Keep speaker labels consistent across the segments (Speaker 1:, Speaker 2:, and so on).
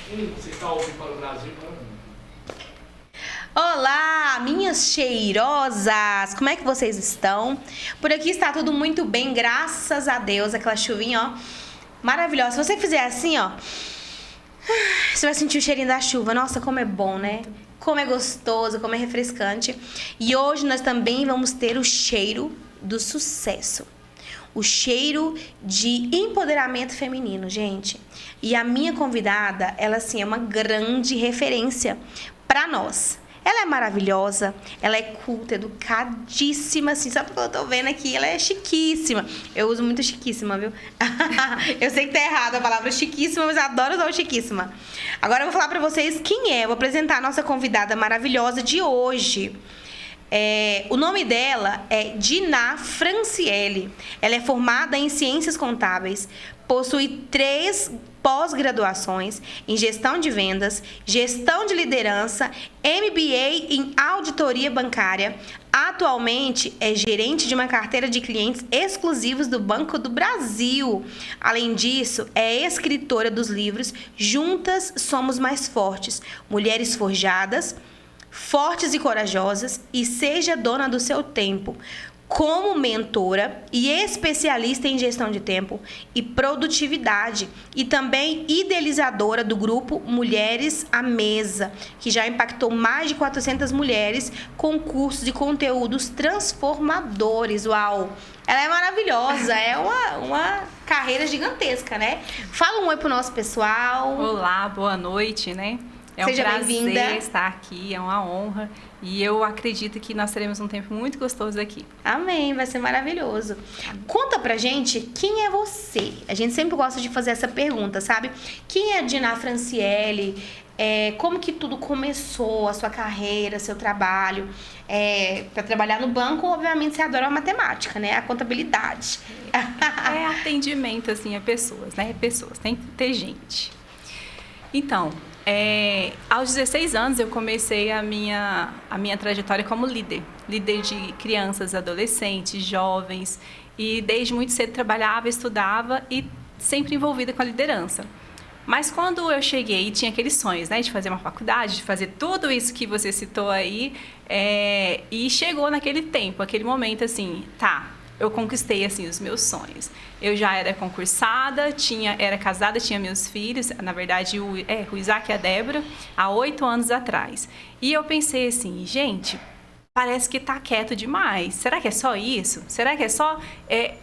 Speaker 1: Você está ouvindo para o Brasil, né?
Speaker 2: Olá, minhas cheirosas! Como é que vocês estão? Por aqui está tudo muito bem, graças a Deus. Aquela chuvinha, ó, maravilhosa. Se você fizer assim, ó, você vai sentir o cheirinho da chuva. Nossa, como é bom, né? Como é gostoso, como é refrescante. E hoje nós também vamos ter o cheiro do sucesso. O cheiro de empoderamento feminino, gente. E a minha convidada, ela assim é uma grande referência para nós. Ela é maravilhosa, ela é culta, educadíssima, assim, só porque eu tô vendo aqui, ela é chiquíssima. Eu uso muito chiquíssima, viu? Eu sei que tá errado a palavra chiquíssima, mas eu adoro usar o chiquíssima. Agora eu vou falar pra vocês quem é, eu vou apresentar a nossa convidada maravilhosa de hoje. O nome dela é Diná Franciele. Ela é formada em Ciências Contábeis, possui 3 pós-graduações em Gestão de Vendas, Gestão de Liderança, MBA em Auditoria Bancária. Atualmente é gerente de uma carteira de clientes exclusivos do Banco do Brasil. Além disso, é escritora dos livros Juntas Somos Mais Fortes, Mulheres Forjadas, Fortes e Corajosas e Seja Dona do Seu Tempo, como mentora e especialista em gestão de tempo e produtividade, e também idealizadora do grupo Mulheres à Mesa, que já impactou mais de 400 mulheres com cursos e conteúdos transformadores. Uau! Ela é maravilhosa, é uma carreira gigantesca, né? Fala um oi pro nosso pessoal.
Speaker 3: Olá, boa noite, né? É um
Speaker 2: Seja
Speaker 3: prazer
Speaker 2: bem-vinda.
Speaker 3: estar aqui, é uma honra. E eu acredito que nós teremos um tempo muito gostoso aqui.
Speaker 2: Amém, vai ser maravilhoso. Conta pra gente quem é você. A gente sempre gosta de fazer essa pergunta, sabe? Quem é a Diná Franciele? Como que tudo começou, a sua carreira, seu trabalho? Para trabalhar no banco, obviamente, você adora a matemática, né? A contabilidade.
Speaker 3: É atendimento, assim, a pessoas, né? Pessoas, tem que ter gente. Então, aos 16 anos eu comecei a minha trajetória como líder de crianças, adolescentes, jovens, e desde muito cedo trabalhava, estudava e sempre envolvida com a liderança. Mas quando eu cheguei e tinha aqueles sonhos, né, de fazer uma faculdade, de fazer tudo isso que você citou aí, e chegou naquele tempo, aquele momento assim, eu conquistei assim os meus sonhos. Eu já era concursada, era casada, tinha meus filhos, na verdade o Isaac e a Débora, há 8 anos atrás. E eu pensei assim, gente, parece que tá quieto demais. Será que é só isso? Será que é só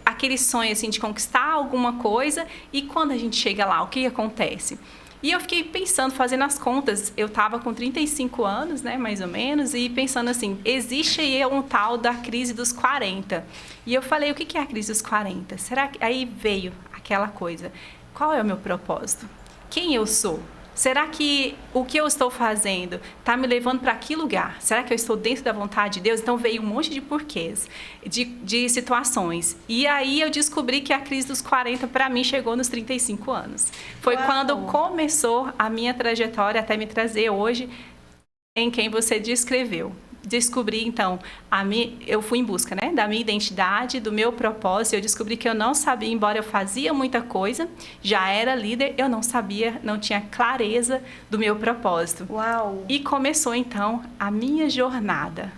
Speaker 3: aquele sonho assim de conquistar alguma coisa? E quando a gente chega lá, o que acontece? E eu fiquei pensando, fazendo as contas, eu estava com 35 anos, né, mais ou menos, e pensando assim, existe aí um tal da crise dos 40. E eu falei, o que é a crise dos 40? Será que... Aí veio aquela coisa, qual é o meu propósito? Quem eu sou? Será que o que eu estou fazendo está me levando para que lugar? Será que eu estou dentro da vontade de Deus? Então veio um monte de porquês, de situações. E aí eu descobri que a crise dos 40 para mim chegou nos 35 anos. Foi
Speaker 2: Uau.
Speaker 3: quando começou a minha trajetória até me trazer hoje em quem você descreveu. Descobri, então, eu fui em busca, né, da minha identidade, do meu propósito. Eu descobri que eu não sabia, embora eu fazia muita coisa, já era líder, eu não sabia, não tinha clareza do meu propósito.
Speaker 2: Uau!
Speaker 3: E começou, então, a minha jornada.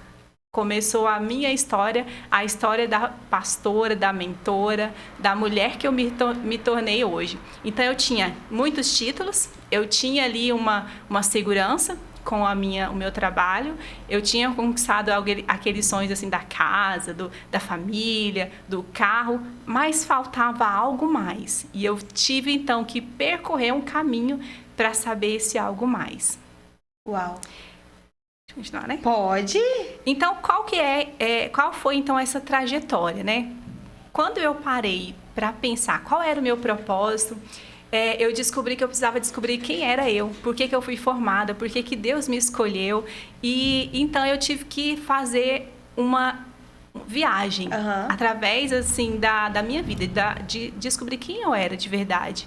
Speaker 3: Começou a minha história, a história da pastora, da mentora, da mulher que eu me tornei hoje. Então, eu tinha muitos títulos, eu tinha ali uma segurança com o meu trabalho, eu tinha conquistado aqueles sonhos assim da casa, da família, do carro, mas faltava algo mais. E eu tive então que percorrer um caminho para saber esse algo mais.
Speaker 2: Uau!
Speaker 3: Continuar, né?
Speaker 2: Pode?
Speaker 3: Então, qual foi então essa trajetória, né? Quando eu parei para pensar qual era o meu propósito, eu descobri que eu precisava descobrir quem era eu, por que eu fui formada, por que Deus me escolheu. E então eu tive que fazer uma viagem através assim da minha vida, de descobrir quem eu era de verdade.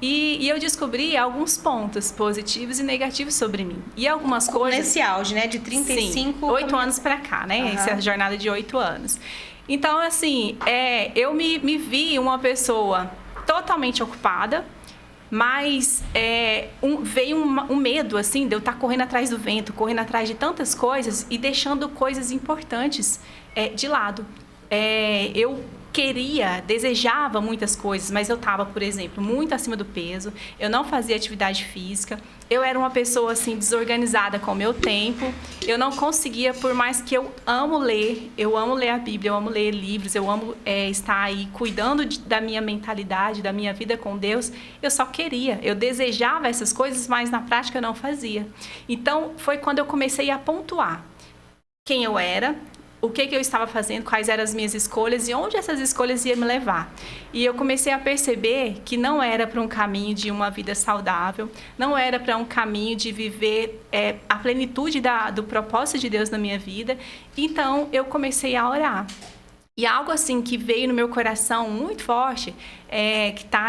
Speaker 3: E eu descobri alguns pontos positivos e negativos sobre mim. E algumas coisas...
Speaker 2: Nesse auge, né? De 35...
Speaker 3: Sim, 8 anos pra cá, né? Essa jornada de 8 anos. Então, assim, eu me vi uma pessoa totalmente ocupada, Mas veio um medo, assim, de eu estar correndo atrás do vento, correndo atrás de tantas coisas e deixando coisas importantes de lado. Eu desejava muitas coisas, mas eu estava, por exemplo, muito acima do peso, eu não fazia atividade física, eu era uma pessoa, assim, desorganizada com o meu tempo, eu não conseguia, por mais que eu amo ler a Bíblia, eu amo ler livros, eu amo estar aí cuidando da minha mentalidade, da minha vida com Deus, eu desejava essas coisas, mas na prática eu não fazia. Então, foi quando eu comecei a pontuar quem eu era, o que eu estava fazendo, quais eram as minhas escolhas e onde essas escolhas iam me levar. E eu comecei a perceber que não era para um caminho de uma vida saudável, não era para um caminho de viver a plenitude do propósito de Deus na minha vida. Então, eu comecei a orar. E algo assim que veio no meu coração muito forte, que está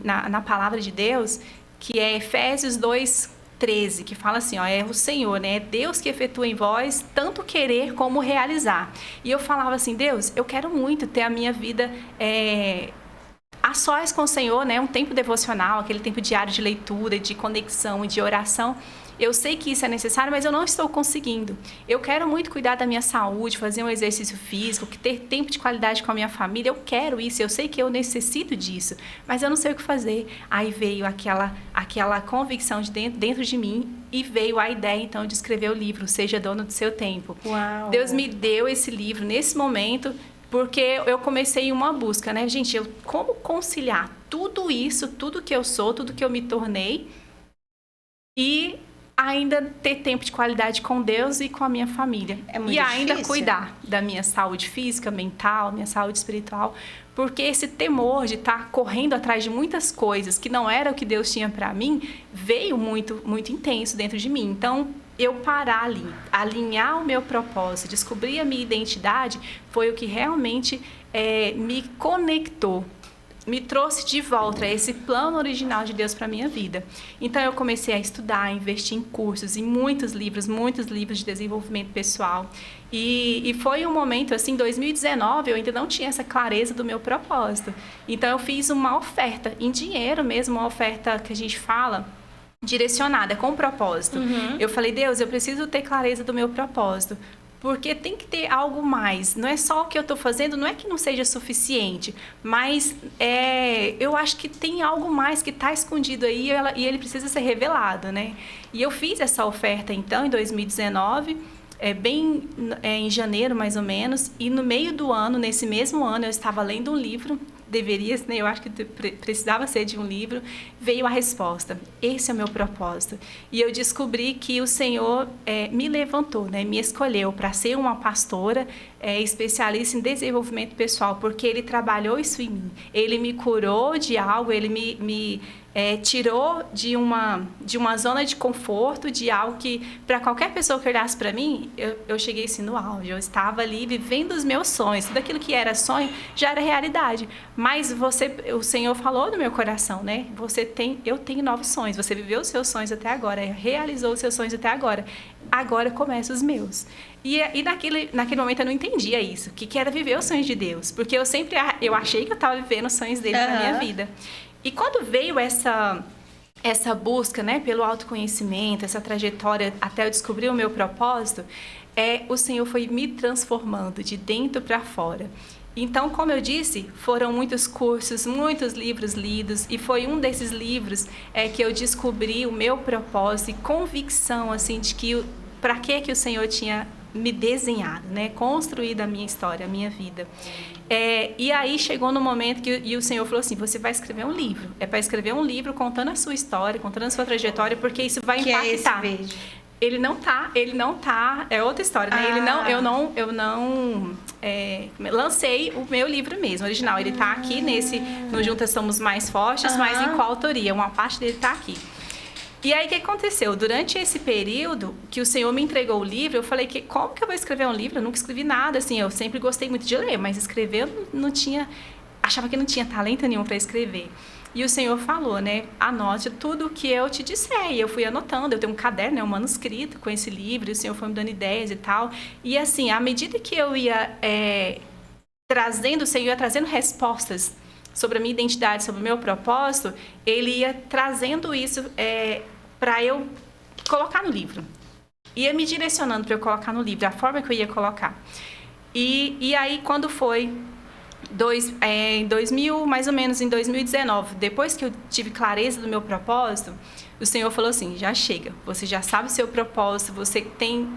Speaker 3: na palavra de Deus, que é Efésios 2:13, que fala assim, é o Senhor, né? É Deus que efetua em vós tanto querer como realizar. E eu falava assim, Deus, eu quero muito ter a minha vida a sós com o Senhor, né? Um tempo devocional, aquele tempo diário de leitura, de conexão e de oração. Eu sei que isso é necessário, mas eu não estou conseguindo. Eu quero muito cuidar da minha saúde, fazer um exercício físico, ter tempo de qualidade com a minha família. Eu quero isso, eu sei que eu necessito disso, mas eu não sei o que fazer. Aí veio aquela convicção dentro de mim e veio a ideia, então, de escrever o livro, Seja Dono do Seu Tempo.
Speaker 2: Uau.
Speaker 3: Deus me deu esse livro nesse momento, porque eu comecei uma busca, né? Gente, como conciliar tudo isso, tudo que eu sou, tudo que eu me tornei e ainda ter tempo de qualidade com Deus e com a minha família.
Speaker 2: É muito
Speaker 3: e ainda
Speaker 2: difícil.
Speaker 3: Cuidar da minha saúde física, mental, minha saúde espiritual, porque esse temor de estar correndo atrás de muitas coisas que não era o que Deus tinha para mim, veio muito, muito intenso dentro de mim. Então, eu parar ali, alinhar o meu propósito, descobrir a minha identidade, foi o que realmente me conectou, me trouxe de volta a esse plano original de Deus para a minha vida. Então, eu comecei a estudar, a investir em cursos, em muitos livros de desenvolvimento pessoal. E foi um momento, assim, em 2019, eu ainda não tinha essa clareza do meu propósito. Então, eu fiz uma oferta, em dinheiro mesmo, uma oferta que a gente fala, direcionada, com propósito. Eu falei, Deus, eu preciso ter clareza do meu propósito. Porque tem que ter algo mais. Não é só o que eu estou fazendo, não é que não seja suficiente, mas eu acho que tem algo mais que está escondido aí e ele precisa ser revelado, né? E eu fiz essa oferta, então, em 2019, em janeiro, mais ou menos, e no meio do ano, nesse mesmo ano, eu estava lendo um livro, né, eu acho que precisava ser de um livro, veio a resposta, esse é o meu propósito. E eu descobri que o Senhor me levantou, né, me escolheu para ser uma pastora especialista em desenvolvimento pessoal, porque Ele trabalhou isso em mim. Ele me curou de algo, Ele me tirou de uma zona de conforto, de algo que, para qualquer pessoa que olhasse para mim, eu cheguei assim no auge. Eu estava ali vivendo os meus sonhos. Tudo aquilo que era sonho já era realidade. Mas o Senhor falou no meu coração, né? Eu tenho novos sonhos. Você viveu os seus sonhos até agora, realizou os seus sonhos até agora. Agora começam os meus. E naquele momento eu não entendia isso, que era viver os sonhos de Deus. Porque eu achei que eu estava vivendo os sonhos dele na minha vida. E quando veio essa busca, né, pelo autoconhecimento, essa trajetória até eu descobrir o meu propósito, o Senhor foi me transformando de dentro para fora. Então, como eu disse, foram muitos cursos, muitos livros lidos, e foi um desses livros que eu descobri o meu propósito e convicção, assim, de que para que o Senhor tinha me desenhado, né? Construído a minha história, a minha vida. E aí chegou no momento que o Senhor falou assim, você vai escrever um livro. É para escrever um livro contando a sua história, contando a sua trajetória, porque isso vai impactar.
Speaker 2: Que é esse verde.
Speaker 3: Ele não tá, é outra história, né? Eu não lancei o meu livro mesmo, original. Ele tá aqui no Juntas Somos Mais Fortes, mas em coautoria, uma parte dele tá aqui. E aí, o que aconteceu? Durante esse período que o Senhor me entregou o livro, eu falei, como que eu vou escrever um livro? Eu nunca escrevi nada, assim, eu sempre gostei muito de ler, mas escrever eu não tinha, achava que não tinha talento nenhum para escrever. E o Senhor falou, né, anote tudo o que eu te disser. E eu fui anotando, eu tenho um caderno, né, um manuscrito com esse livro, e o Senhor foi me dando ideias e tal. E assim, à medida que eu ia trazendo, o Senhor ia trazendo respostas sobre a minha identidade, sobre o meu propósito, ele ia trazendo isso para eu colocar no livro. Ia me direcionando para eu colocar no livro, a forma que eu ia colocar. E aí, quando foi em 2000, mais ou menos em 2019, depois que eu tive clareza do meu propósito, o Senhor falou assim, já chega, você já sabe o seu propósito, você tem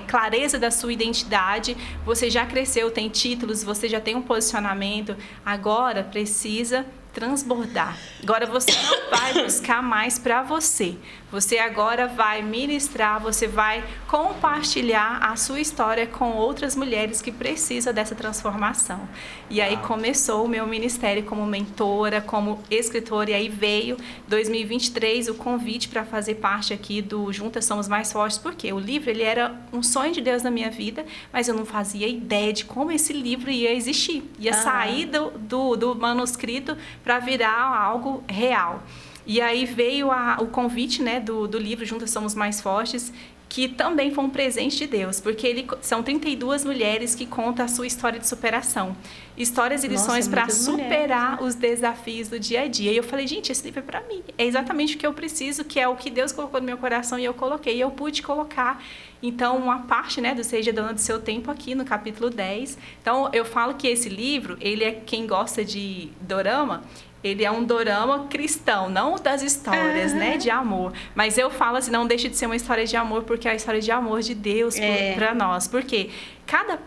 Speaker 3: clareza da sua identidade, você já cresceu, tem títulos, você já tem um posicionamento, agora precisa transbordar. Agora você não vai buscar mais para você. Você agora vai ministrar, você vai compartilhar a sua história com outras mulheres que precisam dessa transformação. E aí começou o meu ministério como mentora, como escritora, e aí veio 2023 o convite para fazer parte aqui do Juntas Somos Mais Fortes, porque o livro ele era um sonho de Deus na minha vida, mas eu não fazia ideia de como esse livro ia existir, ia sair do manuscrito para virar algo real. E aí veio o convite, né, do livro Juntas Somos Mais Fortes, que também foi um presente de Deus, porque são 32 mulheres que contam a sua história de superação. Histórias e lições para superar os desafios do dia a dia. E eu falei, gente, esse livro é para mim. É exatamente o que eu preciso, que é o que Deus colocou no meu coração e eu coloquei. E eu pude colocar, então, uma parte, né, do Seja Dona do Seu Tempo aqui no capítulo 10. Então, eu falo que esse livro, ele é, quem gosta de dorama, ele é um dorama cristão, não das histórias, né, de amor. Mas eu falo assim, não deixa de ser uma história de amor, porque é a história de amor de Deus para nós. Porque cada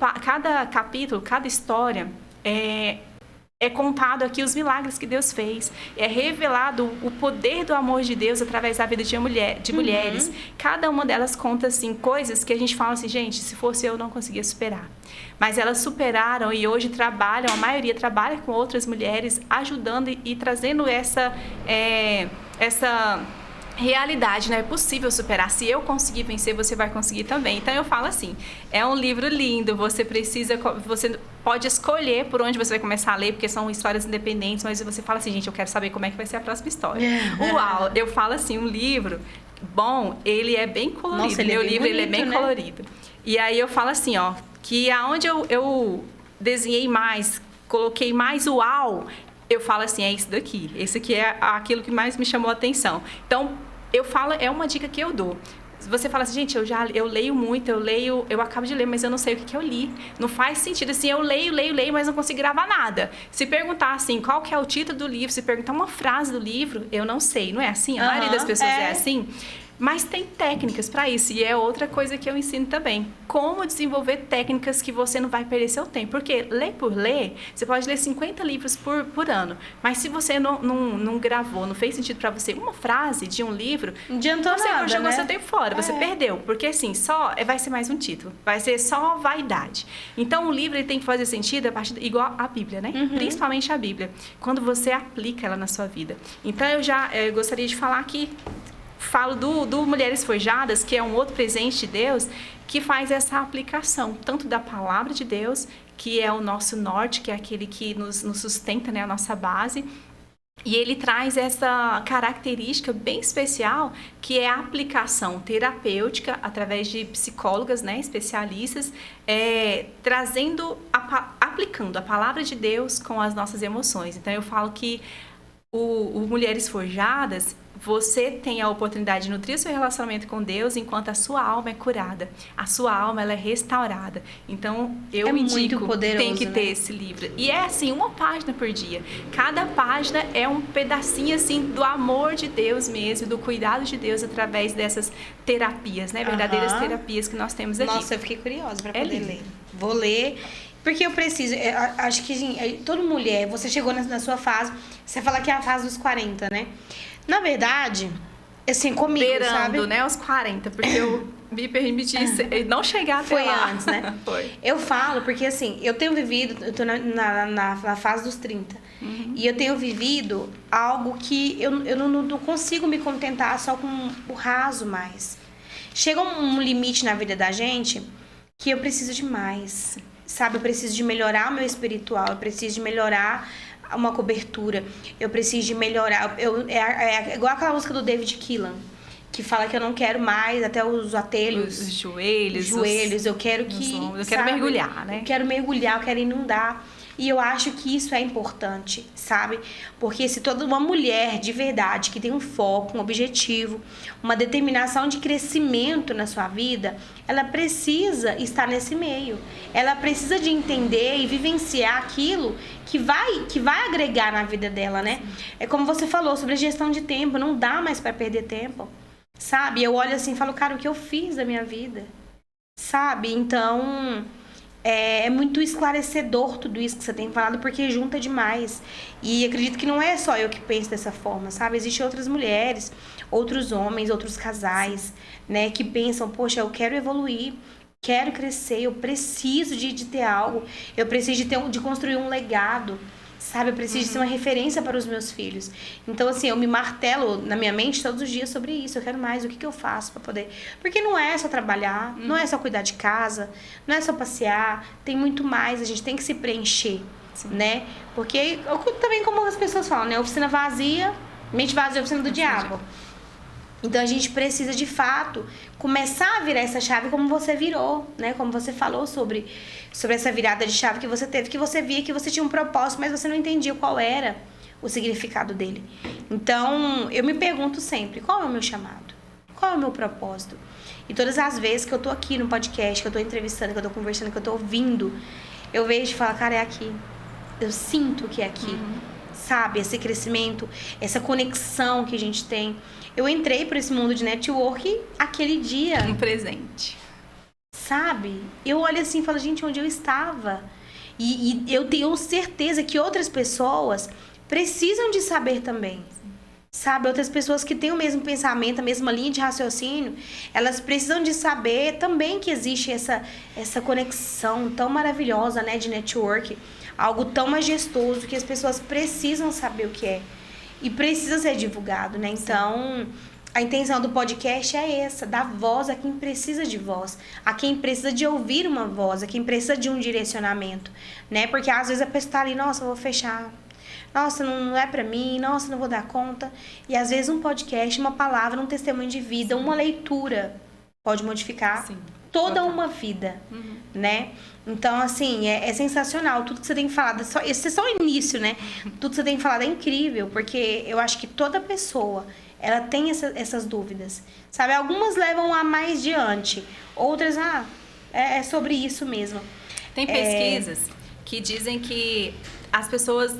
Speaker 3: capítulo, cada história é contado aqui os milagres que Deus fez. É revelado o poder do amor de Deus através da vida de mulheres. Cada uma delas conta, assim, coisas que a gente fala assim, gente, se fosse eu não conseguia superar. Mas elas superaram e hoje trabalham, a maioria trabalha com outras mulheres, ajudando e trazendo essa realidade, né? É possível superar. Se eu conseguir vencer, você vai conseguir também. Então eu falo assim, é um livro lindo, você pode escolher por onde você vai começar a ler, porque são histórias independentes, mas você fala assim, gente, eu quero saber como é que vai ser a próxima história. Uau! Eu falo assim, um livro bom, ele é bem colorido.
Speaker 2: Nossa,
Speaker 3: meu livro, ele é bem colorido. E aí eu falo assim, ó, que aonde eu desenhei mais, coloquei mais uau, eu falo assim, é isso daqui. Esse aqui é aquilo que mais me chamou a atenção. Então, eu falo, é uma dica que eu dou. Você fala assim, gente, eu leio muito, eu acabo de ler, mas eu não sei o que eu li. Não faz sentido, assim, eu leio, mas não consigo gravar nada. Se perguntar, assim, qual que é o título do livro, se perguntar uma frase do livro, eu não sei, não é assim? A maioria das pessoas é assim. Mas tem técnicas para isso, e é outra coisa que eu ensino também. Como desenvolver técnicas que você não vai perder seu tempo. Porque ler por ler, você pode ler 50 livros por ano, mas se você não gravou, não fez sentido para você uma frase de um livro,
Speaker 2: não adiantou nada,
Speaker 3: você jogou
Speaker 2: né?
Speaker 3: seu tempo fora, você perdeu. Porque assim, vai ser mais um título, vai ser só vaidade. Então o livro ele tem que fazer sentido igual a Bíblia, né? Principalmente a Bíblia, quando você aplica ela na sua vida. Então eu gostaria de falar aqui, falo do Mulheres Forjadas, que é um outro presente de Deus, que faz essa aplicação, tanto da palavra de Deus, que é o nosso norte, que é aquele que nos sustenta, né, a nossa base, e ele traz essa característica bem especial, que é a aplicação terapêutica, através de psicólogas, né, especialistas, aplicando a palavra de Deus com as nossas emoções. Então eu falo que o Mulheres Forjadas, você tem a oportunidade de nutrir o seu relacionamento com Deus enquanto a sua alma é curada. A sua alma ela é restaurada. Então, eu indico, tem que ter esse livro. E é assim, uma página por dia. Cada página é um pedacinho assim do amor de Deus mesmo, do cuidado de Deus através dessas terapias, né? Verdadeiras terapias que nós temos aqui.
Speaker 2: Nossa, eu fiquei curiosa para poder ler. Vou ler. Porque eu preciso, acho que assim, toda mulher, você chegou na sua fase, você fala que é a fase dos 40, né? Na verdade, assim, comigo,
Speaker 3: beirando,
Speaker 2: sabe?
Speaker 3: Né, aos 40, porque eu me permiti não chegar até
Speaker 2: Foi
Speaker 3: lá.
Speaker 2: antes, né?
Speaker 3: Foi.
Speaker 2: Eu falo porque, assim, eu tenho vivido, eu tô na fase dos 30, e eu tenho vivido algo que eu não consigo me contentar só com o raso mais. Chega um limite na vida da gente que eu preciso de mais. Sabe, eu preciso de melhorar o meu espiritual, eu preciso de melhorar uma cobertura, eu preciso de melhorar. É igual aquela música do David Keelan, que fala que eu não quero mais até os atelhos.
Speaker 3: Os joelhos.
Speaker 2: Eu quero que.
Speaker 3: Eu quero mergulhar, né?
Speaker 2: Eu quero mergulhar, eu quero inundar. E eu acho que isso é importante, sabe? Porque se toda uma mulher de verdade que tem um foco, um objetivo, uma determinação de crescimento na sua vida, ela precisa estar nesse meio. Ela precisa de entender e vivenciar aquilo que vai agregar na vida dela, né? É como você falou sobre a gestão de tempo, não dá mais para perder tempo, sabe? Eu olho assim e falo, cara, o que eu fiz da minha vida? Sabe? Então, é muito esclarecedor tudo isso que você tem falado, porque junta demais. E acredito que não é só eu que penso dessa forma, sabe? Existem outras mulheres, outros homens, outros casais, né? Que pensam, poxa, eu quero evoluir, quero crescer, eu preciso de ter algo, eu preciso de construir um legado, sabe? Eu preciso de ser uma referência para os meus filhos. Então, assim, eu me martelo na minha mente todos os dias sobre isso. Eu quero mais, o que eu faço para poder... Porque não é só trabalhar, não é só cuidar de casa, não é só passear, tem muito mais, a gente tem que se preencher, né? Porque, também como as pessoas falam, né? Oficina vazia, mente vazia é oficina do diabo. Então, a gente precisa, de fato, começar a virar essa chave como você virou, né? Como você falou sobre essa virada de chave que você teve, que você via que você tinha um propósito, mas você não entendia qual era o significado dele. Então, eu me pergunto sempre, qual é o meu chamado? Qual é o meu propósito? E todas as vezes que eu tô aqui no podcast, que eu tô entrevistando, que eu tô conversando, que eu tô ouvindo, eu vejo e falo, cara, é aqui. Eu sinto que é aqui. Sabe? Esse crescimento, essa conexão que a gente tem. Eu entrei por esse mundo de network aquele dia.
Speaker 3: Um presente.
Speaker 2: Sabe? Eu olho assim e falo, gente, onde eu estava? E eu tenho certeza que outras pessoas precisam de saber também. Sabe? Outras pessoas que têm o mesmo pensamento, a mesma linha de raciocínio, elas precisam de saber também que existe essa conexão tão maravilhosa, né, de network. Algo tão majestoso que as pessoas precisam saber o que é. E precisa ser divulgado, né? Então, a intenção do podcast é essa, dar voz a quem precisa de voz, a quem precisa de ouvir uma voz, a quem precisa de um direcionamento, né? Porque às vezes a pessoa tá ali, nossa, eu vou fechar, nossa, não é pra mim, nossa, não vou dar conta. E às vezes um podcast, uma palavra, um testemunho de vida, uma leitura pode modificar toda uma vida, né? Então, assim, é sensacional. Tudo que você tem falado, esse é só o início, né? Tudo que você tem falado é incrível, porque eu acho que toda pessoa, ela tem essas dúvidas, sabe? Algumas levam a mais diante, outras, é sobre isso mesmo.
Speaker 3: Tem pesquisas que dizem que as pessoas,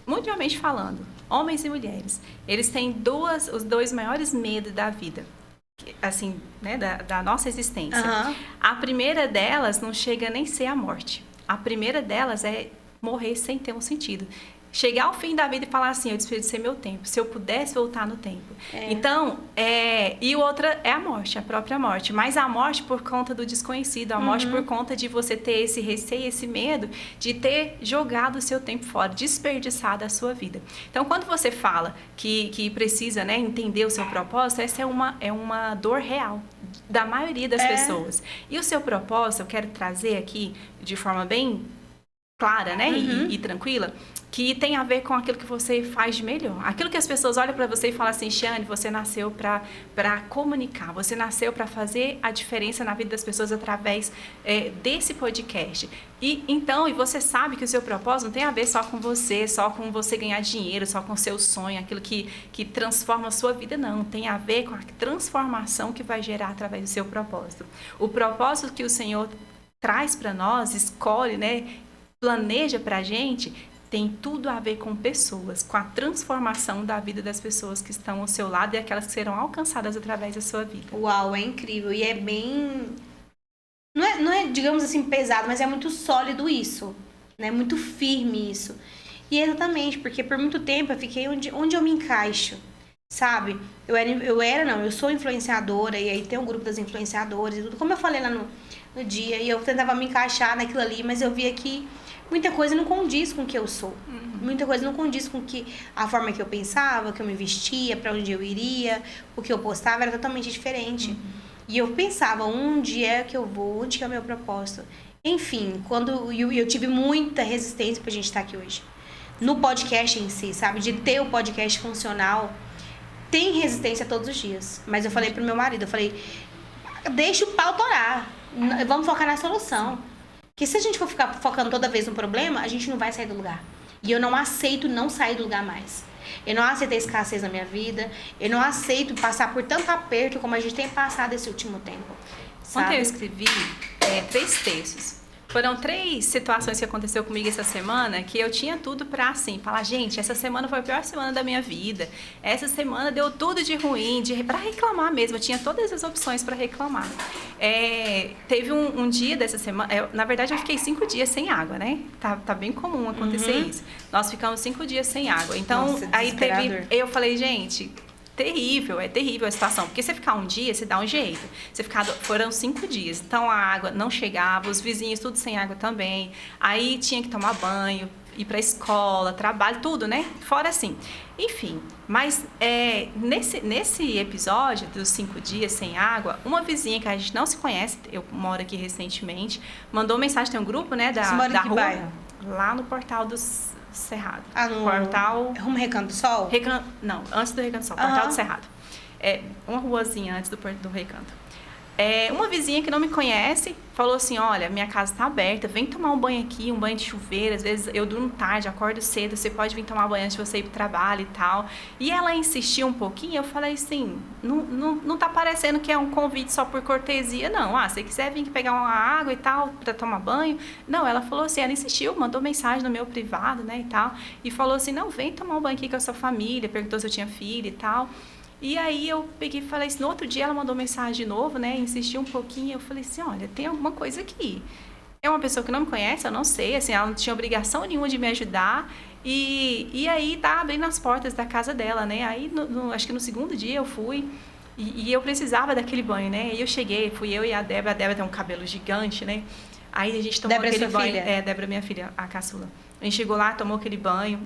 Speaker 3: mundialmente falando, homens e mulheres, eles têm os dois maiores medos da vida. Assim, né, da nossa existência. A primeira delas não chega nem a ser a morte. A primeira delas é morrer sem ter um sentido. Chegar ao fim da vida e falar assim, eu desperdicei meu tempo, se eu pudesse voltar no tempo. Então, e outra é a morte, a própria morte. Mas a morte por conta do desconhecido, a morte por conta de você ter esse receio, esse medo de ter jogado o seu tempo fora, desperdiçado a sua vida. Então, quando você fala que precisa, né, entender o seu propósito, essa é uma dor real da maioria das pessoas. E o seu propósito, eu quero trazer aqui de forma bem clara, né, e tranquila, que tem a ver com aquilo que você faz de melhor. Aquilo que as pessoas olham para você e falam assim, Chane, você nasceu para comunicar, você nasceu para fazer a diferença na vida das pessoas através desse podcast. E você sabe que o seu propósito não tem a ver só com você ganhar dinheiro, só com o seu sonho, aquilo que transforma a sua vida, não. Tem a ver com a transformação que vai gerar através do seu propósito. O propósito que o Senhor traz para nós, escolhe, né, planeja para a gente, tem tudo a ver com pessoas, com a transformação da vida das pessoas que estão ao seu lado e aquelas que serão alcançadas através da sua vida.
Speaker 2: Uau, é incrível. E é bem... Não é, digamos assim, pesado, mas é muito sólido isso, né? Muito firme isso. E exatamente, porque por muito tempo eu fiquei onde eu me encaixo, sabe? Eu sou influenciadora, e aí tem um grupo das influenciadoras e tudo. Como eu falei lá no dia, e eu tentava me encaixar naquilo ali, mas eu via que muita coisa não condiz com o que eu sou. Muita coisa não condiz com a forma que eu pensava, que eu me vestia, para onde eu iria, o que eu postava era totalmente diferente. E eu pensava, onde é que eu vou, onde que é o meu propósito? Enfim, eu tive muita resistência pra gente estar aqui hoje. No podcast em si, sabe? De ter o podcast funcional, tem resistência todos os dias. Mas eu falei pro meu marido, deixa o pau torar. Vamos focar na solução. Porque se a gente for ficar focando toda vez no problema, a gente não vai sair do lugar. E eu não aceito não sair do lugar mais. Eu não aceito a escassez na minha vida. Eu não aceito passar por tanto aperto como a gente tem passado esse último tempo. Sabe?
Speaker 3: Ontem eu escrevi 3 textos. Foram 3 situações que aconteceu comigo essa semana que eu tinha tudo pra, assim, falar, gente, essa semana foi a pior semana da minha vida. Essa semana deu tudo de ruim, pra reclamar mesmo. Eu tinha todas as opções pra reclamar. Teve um dia dessa semana, na verdade eu fiquei 5 dias sem água, né? Tá bem comum acontecer isso. Nós ficamos 5 dias sem água. Então,
Speaker 2: nossa,
Speaker 3: aí eu falei, gente... é terrível a situação, porque você ficar um dia, você dá um jeito. Foram 5 dias, então a água não chegava, os vizinhos tudo sem água também. Aí tinha que tomar banho, ir pra escola, trabalho, tudo, né? Fora assim. Enfim, mas nesse episódio dos 5 dias sem água, uma vizinha que a gente não se conhece, eu moro aqui recentemente, mandou mensagem, tem um grupo, né, da rua,
Speaker 2: bairro?
Speaker 3: lá no Portal dos Cerrado.
Speaker 2: No
Speaker 3: Portal...
Speaker 2: Rumo Recanto do Sol?
Speaker 3: Não, antes do Recanto do Sol, Portal do Cerrado. Uma ruazinha antes do Recanto. Uma vizinha que não me conhece falou assim, olha, minha casa está aberta, vem tomar um banho aqui, um banho de chuveiro, às vezes eu durmo tarde, acordo cedo, você pode vir tomar banho antes de você ir para o trabalho e tal. E ela insistiu um pouquinho, eu falei assim, não tá parecendo que é um convite só por cortesia, não. Se você quiser vir pegar uma água e tal, para tomar banho. Não, ela falou assim, ela insistiu, mandou mensagem no meu privado, né, e tal, e falou assim, não, vem tomar um banho aqui com a sua família, perguntou se eu tinha filho e tal. E aí eu peguei e falei assim, no outro dia ela mandou mensagem de novo, né, insistiu um pouquinho, eu falei assim, olha, tem alguma coisa aqui. É uma pessoa que não me conhece, eu não sei, assim, ela não tinha obrigação nenhuma de me ajudar, e aí tá abrindo as portas da casa dela, né, aí acho que no segundo dia eu fui, e eu precisava daquele banho, né, e eu cheguei, fui eu e a Débora tem um cabelo gigante, né, aí a gente tomou
Speaker 2: Débora
Speaker 3: aquele
Speaker 2: é sua
Speaker 3: banho.
Speaker 2: filha?
Speaker 3: Débora, minha filha, a caçula. A gente chegou lá, tomou aquele banho,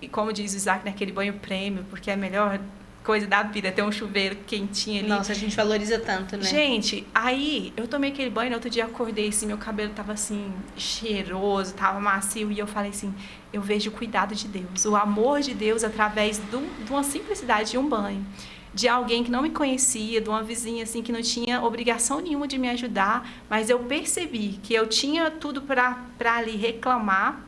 Speaker 3: e como diz o Isaac, naquele banho prêmio, porque é a melhor coisa da vida, ter um chuveiro quentinho ali.
Speaker 2: Nossa, a gente valoriza tanto, né?
Speaker 3: Gente, aí eu tomei aquele banho, no outro dia acordei assim, meu cabelo tava assim, cheiroso, tava macio, e eu falei assim, eu vejo o cuidado de Deus, o amor de Deus através de uma simplicidade de um banho. De alguém que não me conhecia, de uma vizinha assim que não tinha obrigação nenhuma de me ajudar, mas eu percebi que eu tinha tudo para ali reclamar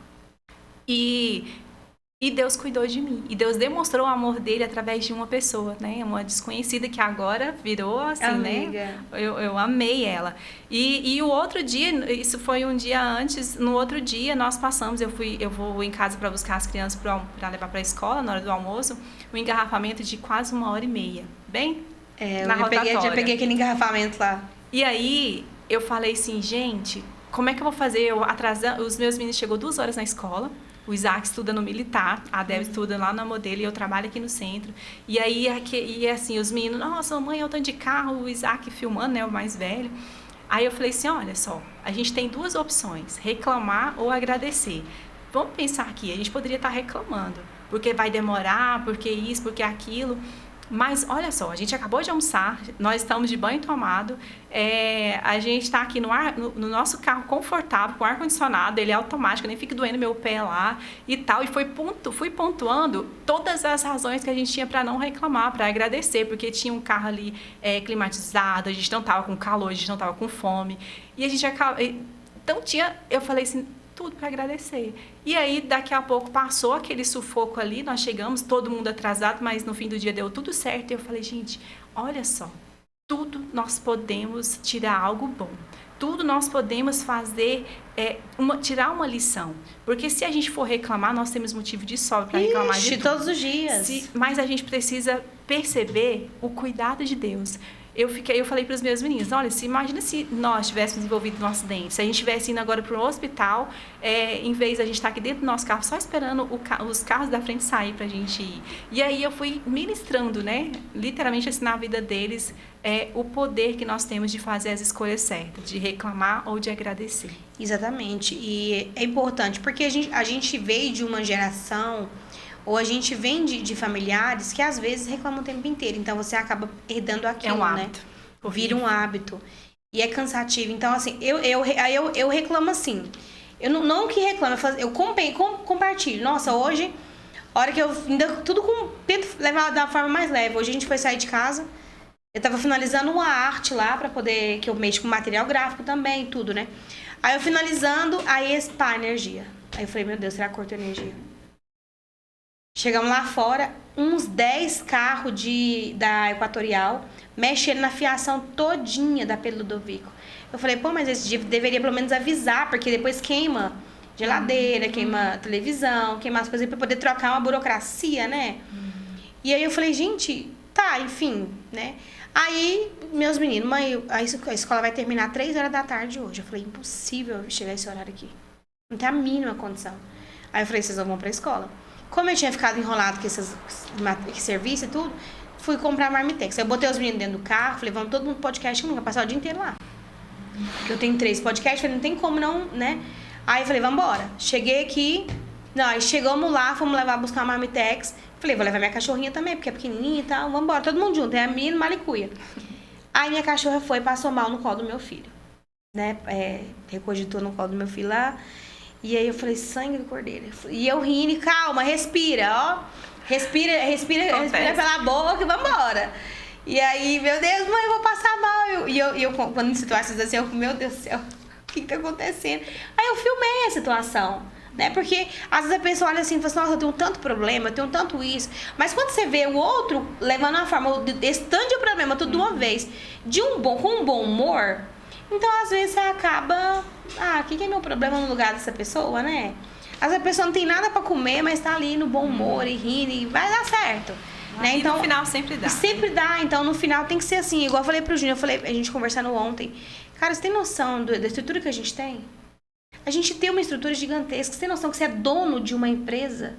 Speaker 3: e Deus cuidou de mim. E Deus demonstrou o amor dele através de uma pessoa, né? Uma desconhecida que agora virou assim,
Speaker 2: amiga.
Speaker 3: né? Eu amei ela. E o outro dia, isso foi um dia antes, no outro dia nós passamos, eu vou em casa para buscar as crianças para levar para a escola na hora do almoço, um engarrafamento de quase 1h30. Bem, na rotatória.
Speaker 2: Já peguei aquele engarrafamento lá.
Speaker 3: E aí eu falei assim, gente, como é que eu vou fazer? Os meus meninos chegou 2 horas na escola. O Isaac estuda no militar, a Débora estuda lá na Modelo e eu trabalho aqui no centro. E aí, assim, os meninos, nossa, mamãe, eu tô de carro, o Isaac filmando, né, o mais velho. Aí eu falei assim, olha só, a gente tem 2 opções, reclamar ou agradecer. Vamos pensar aqui, a gente poderia estar reclamando, porque vai demorar, porque isso, porque aquilo. Mas olha só, a gente acabou de almoçar, nós estamos de banho tomado, a gente está aqui no nosso carro confortável, com ar-condicionado, ele é automático, nem fica doendo meu pé lá e tal. E fui pontuando todas as razões que a gente tinha para não reclamar, para agradecer, porque tinha um carro ali climatizado, a gente não estava com calor, a gente não estava com fome. E a gente acaba. Então eu falei assim, tudo para agradecer. E aí, daqui a pouco, passou aquele sufoco ali, nós chegamos, todo mundo atrasado, mas no fim do dia deu tudo certo. E eu falei, gente, olha só, tudo nós podemos tirar algo bom. Tudo nós podemos fazer, tirar uma lição. Porque se a gente for reclamar, nós temos motivo de sobra para reclamar de tudo.
Speaker 2: Todos os dias.
Speaker 3: Mas a gente precisa perceber o cuidado de Deus. Eu falei para os meus meninos, olha, imagina se nós tivéssemos envolvido num acidente, se a gente estivesse indo agora para um hospital, em vez de a gente estar aqui dentro do nosso carro, só esperando os carros da frente sair para a gente ir. E aí eu fui ministrando, né, literalmente assim, na vida deles, o poder que nós temos de fazer as escolhas certas, de reclamar ou de agradecer.
Speaker 2: Exatamente, e é importante, porque a gente veio de uma geração... Ou a gente vem de familiares que às vezes reclamam o tempo inteiro. Então você acaba herdando aquilo,
Speaker 3: um hábito,
Speaker 2: né? Vira um hábito. E é cansativo. Então, assim, eu reclamo assim. Eu não que reclamo, eu compartilho. Nossa, hoje, hora que eu ainda tudo com tento levar da forma mais leve. Hoje a gente foi sair de casa. Eu tava finalizando uma arte lá pra poder... Que eu mexo com material gráfico também, tudo, né? Aí eu finalizando, aí pá, energia. Aí eu falei, meu Deus, será que cortou energia? Chegamos lá fora, uns 10 carros da Equatorial, mexendo na fiação todinha da Pedro Ludovico. Eu falei, pô, mas esse dia deveria pelo menos avisar, porque depois queima geladeira, queima televisão, queima as coisas pra poder trocar uma burocracia, né? E aí eu falei, gente, tá, enfim, né? Aí, meus meninos, mãe, a escola vai terminar 3 horas da tarde hoje. Eu falei, impossível chegar esse horário aqui. Não tem a mínima condição. Aí eu falei, vocês não vão pra escola. Como eu tinha ficado enrolado com esse serviço e tudo, fui comprar marmitex. Aí eu botei os meninos dentro do carro, falei, vamos todo mundo podcast comigo, passar o dia inteiro lá. Porque eu tenho 3 podcasts, falei, não tem como não, né? Aí eu falei, vamos embora. Cheguei aqui, não, aí chegamos lá, fomos buscar a marmitex. Falei, vou levar minha cachorrinha também, porque é pequenininha e tal. Vamos embora, todo mundo junto, é a minha malicuia. Aí minha cachorra foi e passou mal no colo do meu filho. Né? Recogitou no colo do meu filho lá. E aí eu falei, sangue do cordeiro. E eu rindo, calma, respira, ó. Respira pela boca e vambora. E aí, meu Deus, mãe, eu vou passar mal. E eu quando em situações assim, eu, meu Deus do céu, o que tá acontecendo? Aí eu filmei a situação. Né? Porque às vezes a pessoa olha assim e fala assim, nossa, eu tenho tanto problema, eu tenho tanto isso. Mas quando você vê o outro levando uma forma, desse tanto de problema tudo de uma vez, com um bom humor, então às vezes você acaba, o que é meu problema no lugar dessa pessoa, né? Às vezes a pessoa não tem nada pra comer, mas tá ali no bom humor e rindo e vai dar certo. Né?
Speaker 3: Então, no final sempre dá.
Speaker 2: Sempre dá, então no final tem que ser assim, igual eu falei pro Júnior, a gente conversando ontem, cara, você tem noção da estrutura que a gente tem? A gente tem uma estrutura gigantesca. Você tem noção que você é dono de uma empresa?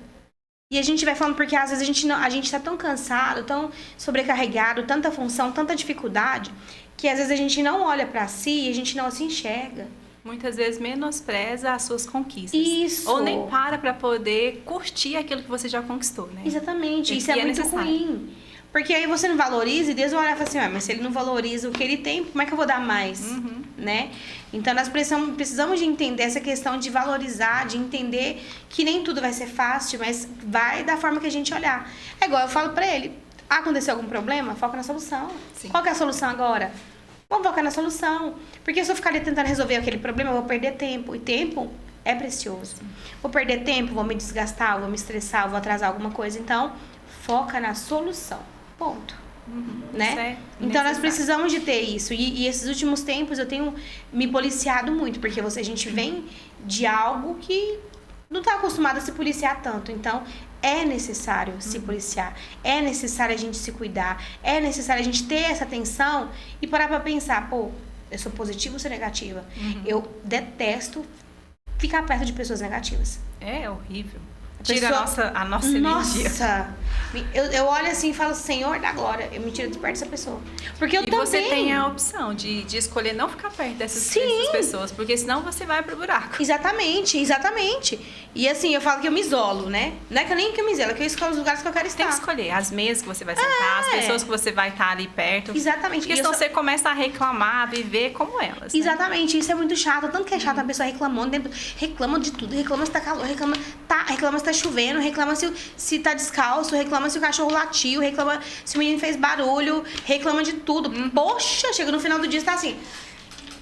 Speaker 2: E a gente vai falando porque às vezes a gente tá tão cansado, tão sobrecarregado, tanta função, tanta dificuldade, que às vezes a gente não olha pra si e a gente não se enxerga.
Speaker 3: Muitas vezes menospreza as suas conquistas.
Speaker 2: Isso.
Speaker 3: Ou nem para poder curtir aquilo que você já conquistou, né?
Speaker 2: Exatamente. Isso é muito ruim. Porque aí você não valoriza e Deus vai olhar e fala assim, mas se ele não valoriza o que ele tem, como é que eu vou dar mais? Né? Então nós precisamos de entender essa questão de valorizar, de entender que nem tudo vai ser fácil, mas vai da forma que a gente olhar. É igual eu falo pra ele, aconteceu algum problema? Foca na solução. Sim. Qual que é a solução agora? Vamos focar na solução. Porque se eu ficar ali tentando resolver aquele problema, eu vou perder tempo. E tempo é precioso. Sim. Vou perder tempo, vou me desgastar, vou me estressar, vou atrasar alguma coisa. Então, foca na solução. Ponto. Né? Então nós precisamos de ter isso. E esses últimos tempos eu tenho me policiado muito, porque a gente vem de algo que não está acostumado a se policiar tanto. Então é necessário se policiar, é necessário a gente se cuidar, é necessário a gente ter essa atenção e parar para pensar, pô, eu sou positiva ou sou negativa? Eu detesto ficar perto de pessoas negativas.
Speaker 3: É horrível. Tira a nossa energia.
Speaker 2: Nossa! Eu olho assim e falo, Senhor da glória, eu me tiro de perto dessa pessoa. Porque eu também...
Speaker 3: você tem a opção de escolher não ficar perto dessas pessoas, porque senão você vai pro buraco.
Speaker 2: Exatamente. E assim, eu falo que eu me isolo, né? Não é que eu nem que eu me isolo, é que eu escolho os lugares que eu quero estar.
Speaker 3: Tem que escolher as mesas que você vai sentar, as pessoas que você vai estar ali perto.
Speaker 2: Exatamente.
Speaker 3: Porque senão você começa a reclamar, a viver como elas.
Speaker 2: Exatamente, né? Isso é muito chato. Tanto que é chato a pessoa reclamando, reclama de tudo, reclama se tá calor, reclama se tá chovendo, reclama se tá descalço, reclama se o cachorro latiu, reclama se o menino fez barulho, reclama de tudo. Poxa, chega no final do dia e tá assim,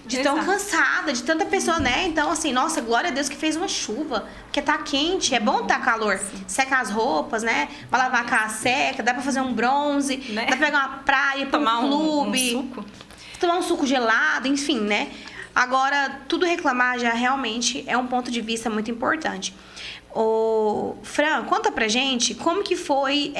Speaker 2: de tão cansada, de tanta pessoa, né? Então, assim, nossa, glória a Deus que fez uma chuva, porque tá quente, é bom tá calor. Seca as roupas, né? Vai lavar a casa seca, dá pra fazer um bronze, né? Dá pra pegar uma praia, pra tomar um clube,
Speaker 3: um suco.
Speaker 2: Tomar um suco gelado, enfim, né? Agora, tudo reclamar já realmente é um ponto de vista muito importante. Fran, conta pra gente como que foi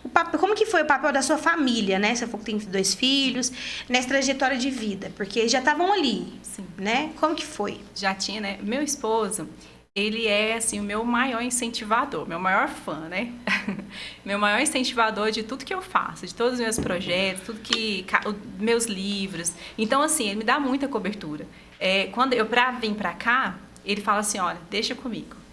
Speaker 2: o papel da sua família, né? Você falou que tem 2 filhos, nessa trajetória de vida, porque já estavam ali, né? Como que foi?
Speaker 3: Já tinha, né? Meu esposo, ele é, assim, o meu maior incentivador, meu maior fã, né? Meu maior incentivador de tudo que eu faço, de todos os meus projetos, meus livros. Então, assim, ele me dá muita cobertura. Pra vir pra cá, ele fala assim, olha, deixa comigo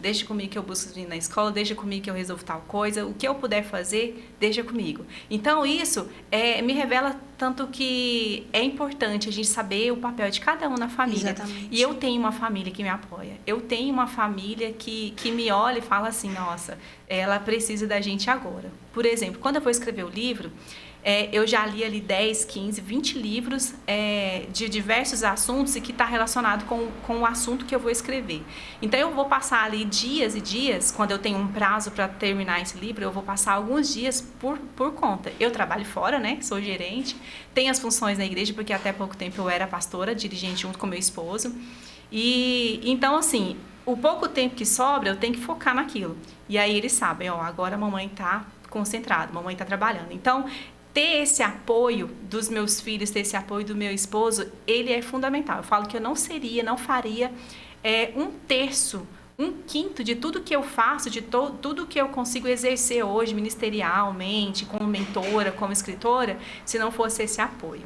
Speaker 3: que eu busco vir na escola, deixa comigo que eu resolvo tal coisa, o que eu puder fazer, deixa comigo. Então, isso me revela tanto que é importante a gente saber o papel de cada um na família.
Speaker 2: Exatamente.
Speaker 3: E eu tenho uma família que me apoia. Eu tenho uma família que me olha e fala assim, nossa, ela precisa da gente agora. Por exemplo, quando eu vou escrever o livro, eu já li ali 10, 15, 20 livros de diversos assuntos e que está relacionado com o assunto que eu vou escrever. Então, eu vou passar ali dias e dias, quando eu tenho um prazo para terminar esse livro, eu vou passar alguns dias por conta. Eu trabalho fora, né? Sou gerente, tenho as funções na igreja, porque até pouco tempo eu era pastora, dirigente junto com meu esposo. E então, assim, o pouco tempo que sobra, eu tenho que focar naquilo. E aí eles sabem, agora a mamãe está concentrada, a mamãe está trabalhando. Então, ter esse apoio dos meus filhos, ter esse apoio do meu esposo, ele é fundamental. Eu falo que eu não faria 1/3, 1/5 de tudo que eu faço, de tudo que eu consigo exercer hoje, ministerialmente, como mentora, como escritora, se não fosse esse apoio.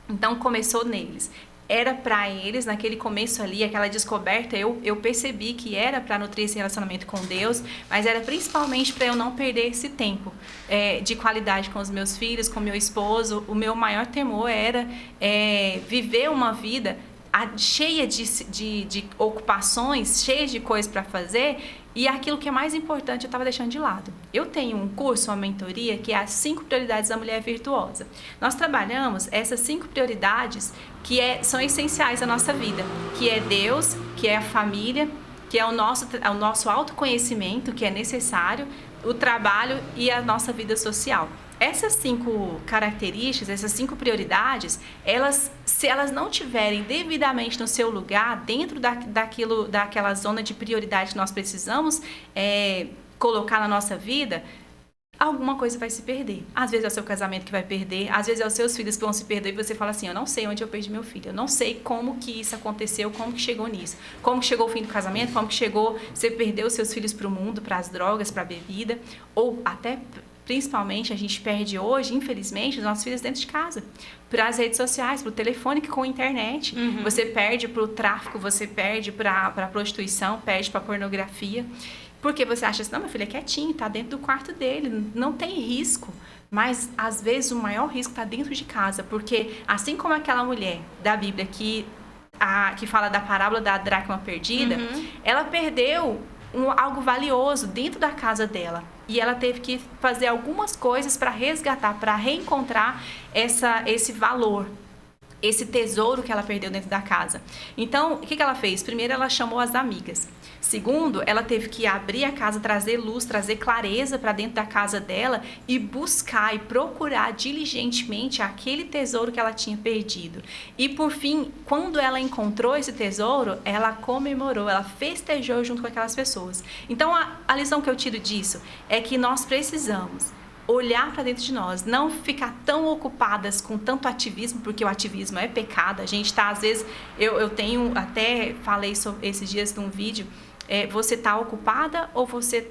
Speaker 3: Então, começou neles. Era para eles, naquele começo ali, aquela descoberta, eu percebi que era para nutrir esse relacionamento com Deus, mas era principalmente para eu não perder esse tempo de qualidade com os meus filhos, com meu esposo. O meu maior temor era viver uma vida cheia de ocupações, cheia de coisas para fazer, e aquilo que é mais importante eu estava deixando de lado. Eu tenho um curso, uma mentoria, que é as 5 prioridades da mulher virtuosa. Nós trabalhamos essas 5 prioridades que são essenciais à nossa vida, que é Deus, que é a família, que é o nosso autoconhecimento, que é necessário, o trabalho e a nossa vida social. Essas 5 características, essas 5 prioridades, se elas não tiverem devidamente no seu lugar, dentro daquela zona de prioridade que nós precisamos colocar na nossa vida, alguma coisa vai se perder. Às vezes é o seu casamento que vai perder, às vezes é os seus filhos que vão se perder e você fala assim, eu não sei onde eu perdi meu filho, eu não sei como que isso aconteceu, como que chegou nisso, como que chegou o fim do casamento, como que chegou, você perdeu os seus filhos para o mundo, para as drogas, para a bebida, ou até... Principalmente, a gente perde hoje, infelizmente, os nossos filhos dentro de casa. Para as redes sociais, para o telefone com a internet. Uhum. Você perde para o tráfico, você perde para a prostituição, perde para a pornografia. Porque você acha assim, não, meu filho é quietinho, está dentro do quarto dele, não tem risco. Mas, às vezes, o maior risco está dentro de casa. Porque, assim como aquela mulher da Bíblia que fala da parábola da dracma perdida, ela perdeu algo valioso dentro da casa dela. E ela teve que fazer algumas coisas para resgatar, para reencontrar esse valor, esse tesouro que ela perdeu dentro da casa. Então, o que ela fez? Primeiro, ela chamou as amigas. Segundo, ela teve que abrir a casa, trazer luz, trazer clareza para dentro da casa dela e buscar e procurar diligentemente aquele tesouro que ela tinha perdido. E, por fim, quando ela encontrou esse tesouro, ela comemorou, ela festejou junto com aquelas pessoas. Então, a lição que eu tiro disso é que nós precisamos olhar para dentro de nós, não ficar tão ocupadas com tanto ativismo, porque o ativismo é pecado. A gente está, às vezes, eu tenho, até falei sobre esses dias num vídeo, você está ocupada ou você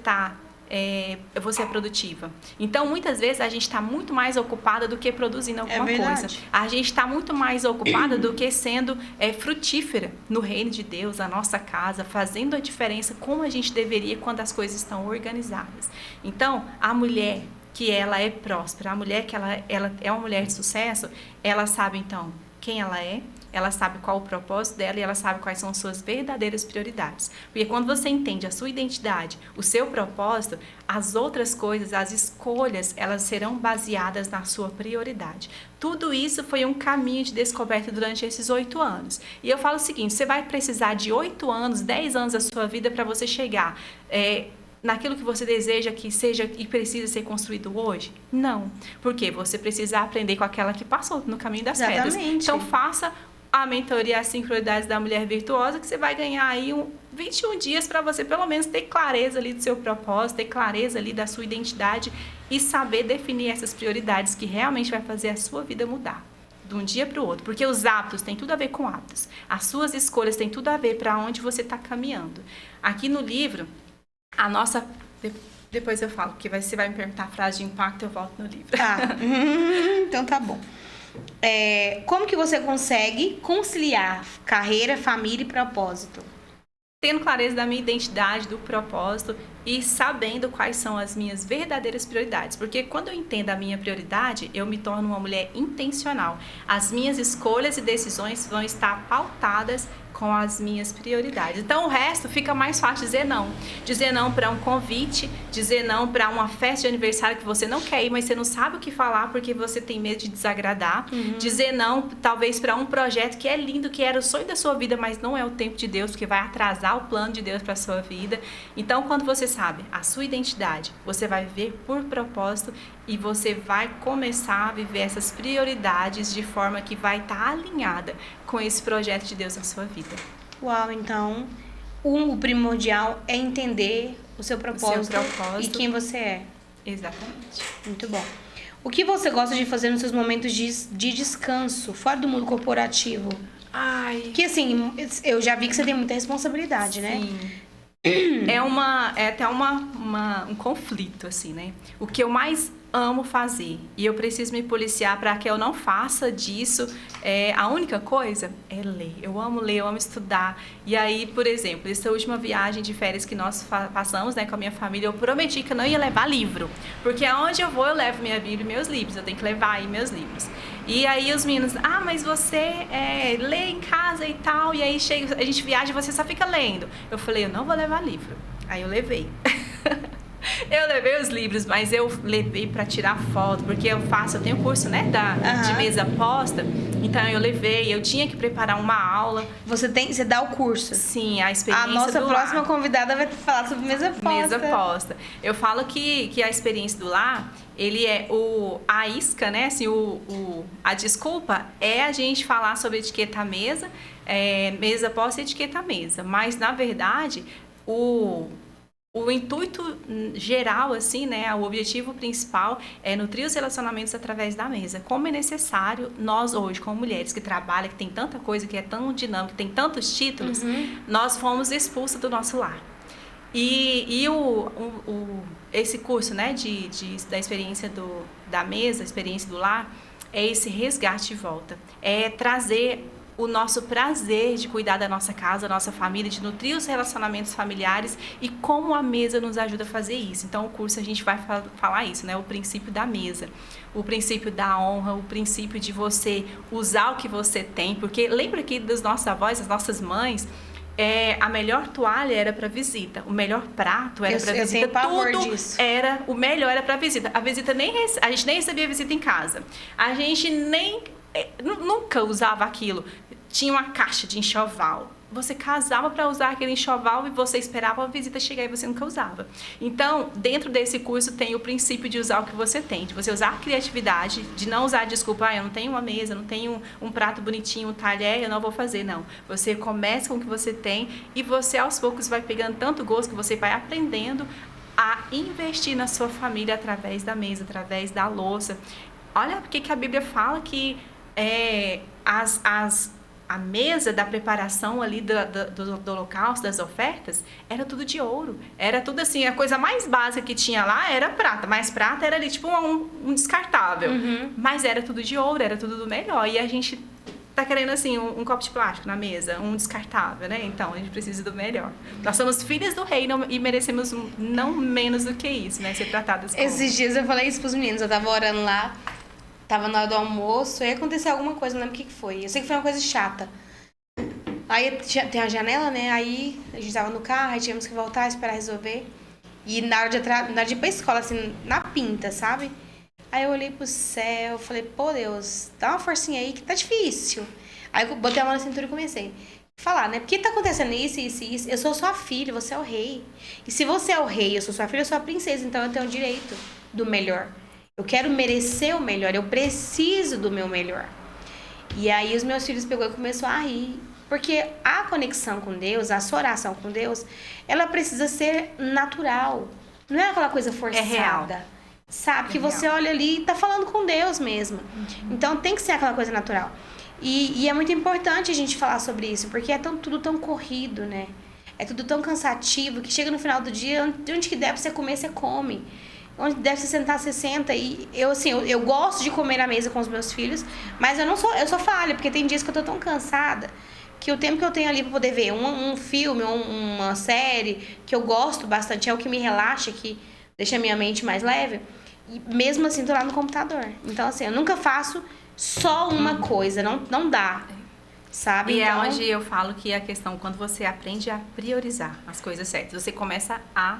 Speaker 3: é produtiva? Então, muitas vezes, a gente está muito mais ocupada do que produzindo alguma coisa. A gente está muito mais ocupada do que sendo frutífera no reino de Deus, na nossa casa, fazendo a diferença como a gente deveria quando as coisas estão organizadas. Então, a mulher que ela é próspera, a mulher que ela é uma mulher de sucesso, ela sabe, então, quem ela sabe qual o propósito dela e ela sabe quais são as suas verdadeiras prioridades. Porque quando você entende a sua identidade, o seu propósito, as outras coisas, as escolhas, elas serão baseadas na sua prioridade. Tudo isso foi um caminho de descoberta durante esses 8 anos. E eu falo o seguinte, você vai precisar de 8 anos, 10 anos da sua vida para você chegar naquilo que você deseja que seja e precisa ser construído hoje? Não. Porque você precisa aprender com aquela que passou no caminho das pedras. Então, faça a mentoria As 5 Prioridades da Mulher Virtuosa, que você vai ganhar aí 21 dias para você, pelo menos, ter clareza ali do seu propósito, ter clareza ali da sua identidade e saber definir essas prioridades que realmente vai fazer a sua vida mudar de um dia para o outro. Porque os hábitos têm tudo a ver com hábitos. As suas escolhas têm tudo a ver para onde você está caminhando. Aqui no livro, a nossa... Depois eu falo, porque você vai me perguntar a frase de impacto, eu volto no livro.
Speaker 2: Então tá bom. Como que você consegue conciliar carreira, família e propósito?
Speaker 3: Tendo clareza da minha identidade, do propósito e sabendo quais são as minhas verdadeiras prioridades. Porque quando eu entendo a minha prioridade, eu me torno uma mulher intencional. As minhas escolhas e decisões vão estar pautadas com as minhas prioridades. Então, o resto fica mais fácil dizer não. Dizer não para um convite, dizer não para uma festa de aniversário que você não quer ir, mas você não sabe o que falar porque você tem medo de desagradar. Dizer não, talvez, para um projeto que é lindo, que era o sonho da sua vida, mas não é o tempo de Deus, porque vai atrasar o plano de Deus para a sua vida. Então, quando você sabe a sua identidade, você vai viver por propósito e você vai começar a viver essas prioridades de forma que vai estar alinhada com esse projeto de Deus na sua vida.
Speaker 2: Uau, então, o primordial é entender o seu propósito e quem você é.
Speaker 3: Exatamente.
Speaker 2: Muito bom. O que você gosta de fazer nos seus momentos de descanso, fora do mundo corporativo?
Speaker 3: Ai.
Speaker 2: Que assim, eu já vi que você tem muita responsabilidade, né?
Speaker 3: Sim. É até um conflito, assim, né? O que eu mais amo fazer e eu preciso me policiar para que eu não faça disso, a única coisa é ler. Eu amo ler, eu amo estudar. E aí, por exemplo, essa última viagem de férias que nós passamos, né, com a minha família, eu prometi que eu não ia levar livro, porque aonde eu vou eu levo minha Bíblia e meus livros, eu tenho que levar aí meus livros. E aí os meninos, mas você lê em casa e tal, e aí a gente viaja e você só fica lendo. Eu falei, eu não vou levar livro. Aí eu levei. Eu levei os livros, mas eu levei para tirar foto, porque eu tenho curso, né, de mesa posta, então eu levei, eu tinha que preparar uma aula.
Speaker 2: Você dá o curso?
Speaker 3: Sim, a experiência do lar.
Speaker 2: A nossa próxima convidada vai falar sobre mesa posta.
Speaker 3: Mesa posta. Eu falo que a experiência do lar, ele é a isca, né, assim, a desculpa é a gente falar sobre etiqueta mesa, mesa posta e etiqueta mesa, mas na verdade, o intuito geral, assim, né, o objetivo principal é nutrir os relacionamentos através da mesa. Como é necessário, nós hoje, como mulheres que trabalham, que tem tanta coisa, que é tão dinâmica, que tem tantos títulos, nós fomos expulsas do nosso lar. E esse curso, né, da experiência da mesa, experiência do lar, é esse resgate de volta. É trazer o nosso prazer de cuidar da nossa casa, da nossa família, de nutrir os relacionamentos familiares e como a mesa nos ajuda a fazer isso. Então, o curso a gente vai falar isso, né? O princípio da mesa, o princípio da honra, o princípio de você usar o que você tem, porque lembra que dos nossos avós, das nossas mães, a melhor toalha era para visita, o melhor prato era para visita, tudo era o melhor era para visita. A gente nem recebia visita em casa. A gente nunca usava aquilo. Tinha uma caixa de enxoval. Você casava para usar aquele enxoval e você esperava a visita chegar e você nunca usava. Então, dentro desse curso tem o princípio de usar o que você tem, de você usar a criatividade, de não usar a desculpa, eu não tenho uma mesa, não tenho um prato bonitinho, um talher, eu não vou fazer, não. Você começa com o que você tem e você aos poucos vai pegando tanto gosto que você vai aprendendo a investir na sua família através da mesa, através da louça. Olha porque que a Bíblia fala que a mesa da preparação ali do holocausto, das ofertas, era tudo de ouro. Era tudo assim, a coisa mais básica que tinha lá era prata. Mas prata era ali tipo um descartável. Mas era tudo de ouro, era tudo do melhor. E a gente tá querendo assim, um copo de plástico na mesa, um descartável, né? Então, a gente precisa do melhor. Nós somos filhas do reino e merecemos não menos do que isso, né? Ser tratadas como...
Speaker 2: Esses dias eu falei isso pros meninos, eu tava orando lá, tava na hora do almoço, e aconteceu alguma coisa, não lembro o que foi. Eu sei que foi uma coisa chata. Aí tem a janela, né? Aí a gente tava no carro, aí tínhamos que voltar, esperar resolver. E na hora de ir pra escola, assim, na pinta, sabe? Aí eu olhei pro céu, falei, pô, Deus, dá uma forcinha aí que tá difícil. Aí eu botei a mão na cintura e comecei a falar, né? Porque tá acontecendo isso, isso e isso. Eu sou sua filha, você é o rei. E se você é o rei, eu sou sua filha, eu sou a princesa, então eu tenho o direito do melhor. Eu quero merecer o melhor, eu preciso do meu melhor. E aí os meus filhos pegou e começou a rir. Porque a conexão com Deus, a sua oração com Deus, ela precisa ser natural. Não é aquela coisa forçada.
Speaker 3: É real.
Speaker 2: Sabe? Que você olha ali e tá falando com Deus mesmo. Então tem que ser aquela coisa natural. E é muito importante a gente falar sobre isso, porque é tudo tão corrido, né? É tudo tão cansativo que chega no final do dia, onde que der pra você comer, você come. Onde deve se sentar, você senta. E eu gosto de comer na mesa com os meus filhos, mas eu sou falha, porque tem dias que eu tô tão cansada que o tempo que eu tenho ali pra poder ver um filme ou uma série que eu gosto bastante, é o que me relaxa, que deixa a minha mente mais leve, e mesmo assim tô lá no computador. Então, assim, eu nunca faço só uma coisa, não dá. sabe?
Speaker 3: E
Speaker 2: Então,
Speaker 3: é onde eu falo que a questão, quando você aprende a priorizar as coisas certas, você começa a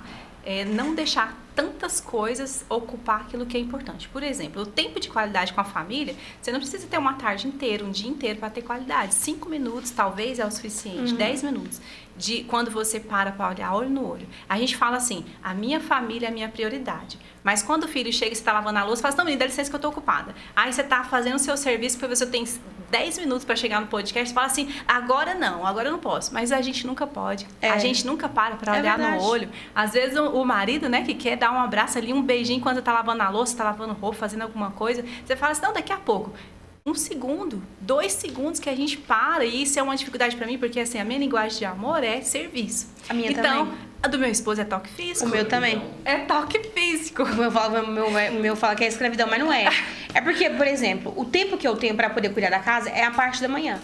Speaker 3: não deixar tantas coisas ocupar aquilo que é importante. Por exemplo, o tempo de qualidade com a família, você não precisa ter uma tarde inteira, um dia inteiro para ter qualidade. 5 minutos talvez é o suficiente, 10 minutos. De quando você para olhar olho no olho. A gente fala assim, a minha família é a minha prioridade. Mas quando o filho chega e você está lavando a louça, fala assim, não, menina, dá licença que eu estou ocupada. Aí você está fazendo o seu serviço porque você tem 10 minutos para chegar no podcast, você fala assim, agora não, agora eu não posso. Mas a gente nunca pode. A gente nunca para olhar
Speaker 2: verdade.
Speaker 3: no olho. Às vezes o marido, né, que quer dar um abraço ali, um beijinho quando você está lavando a louça, está lavando roupa, fazendo alguma coisa, você fala assim, não, daqui a pouco. 1 segundo, 2 segundos que a gente para, e isso é uma dificuldade para mim, porque assim, a minha linguagem de amor é serviço.
Speaker 2: A minha
Speaker 3: então,
Speaker 2: também.
Speaker 3: A do meu esposo é toque físico.
Speaker 2: O meu também.
Speaker 3: É toque físico.
Speaker 2: O meu fala que é escravidão, mas não é. É porque, por exemplo, o tempo que eu tenho pra poder cuidar da casa é a parte da manhã.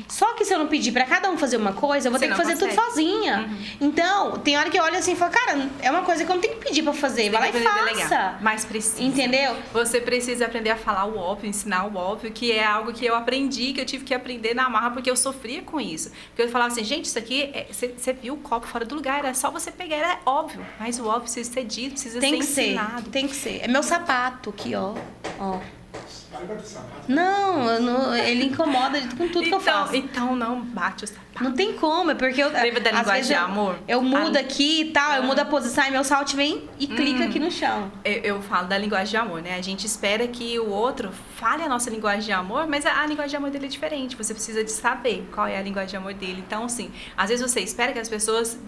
Speaker 2: Só que se eu não pedir pra cada um fazer uma coisa, eu vou
Speaker 3: Você
Speaker 2: ter que
Speaker 3: não
Speaker 2: fazer tudo
Speaker 3: consegue.
Speaker 2: sozinha. Então, tem hora que eu olho assim e falo, cara, é uma coisa que eu não tenho que pedir pra fazer. Vai lá e faça.
Speaker 3: Mas precisa.
Speaker 2: Entendeu?
Speaker 3: Você precisa aprender a falar o óbvio, ensinar o óbvio, que é algo que eu aprendi, que eu tive que aprender na marra, porque eu sofria com isso. Porque eu falava assim, gente, isso aqui, você viu o copo fora do lugar, era só você pegar, era óbvio. Mas o óbvio precisa ser dito, precisa
Speaker 2: Tem
Speaker 3: ser
Speaker 2: que ser.
Speaker 3: ensinado.
Speaker 2: Tem que ser. É meu sapato aqui, ó.
Speaker 1: Vai bater sapato.
Speaker 2: Não, ele incomoda com tudo que eu faço.
Speaker 3: Então não bate o sapato.
Speaker 2: Não tem como, é porque eu.
Speaker 3: Lembra da
Speaker 2: às
Speaker 3: linguagem
Speaker 2: vezes
Speaker 3: de amor?
Speaker 2: Eu mudo aqui e tal, eu mudo a posição e meu salto vem e clica aqui no chão.
Speaker 3: Eu falo da linguagem de amor, né? A gente espera que o outro fale a nossa linguagem de amor, mas a linguagem de amor dele é diferente. Você precisa de saber qual é a linguagem de amor dele. Então, assim, às vezes você espera que as pessoas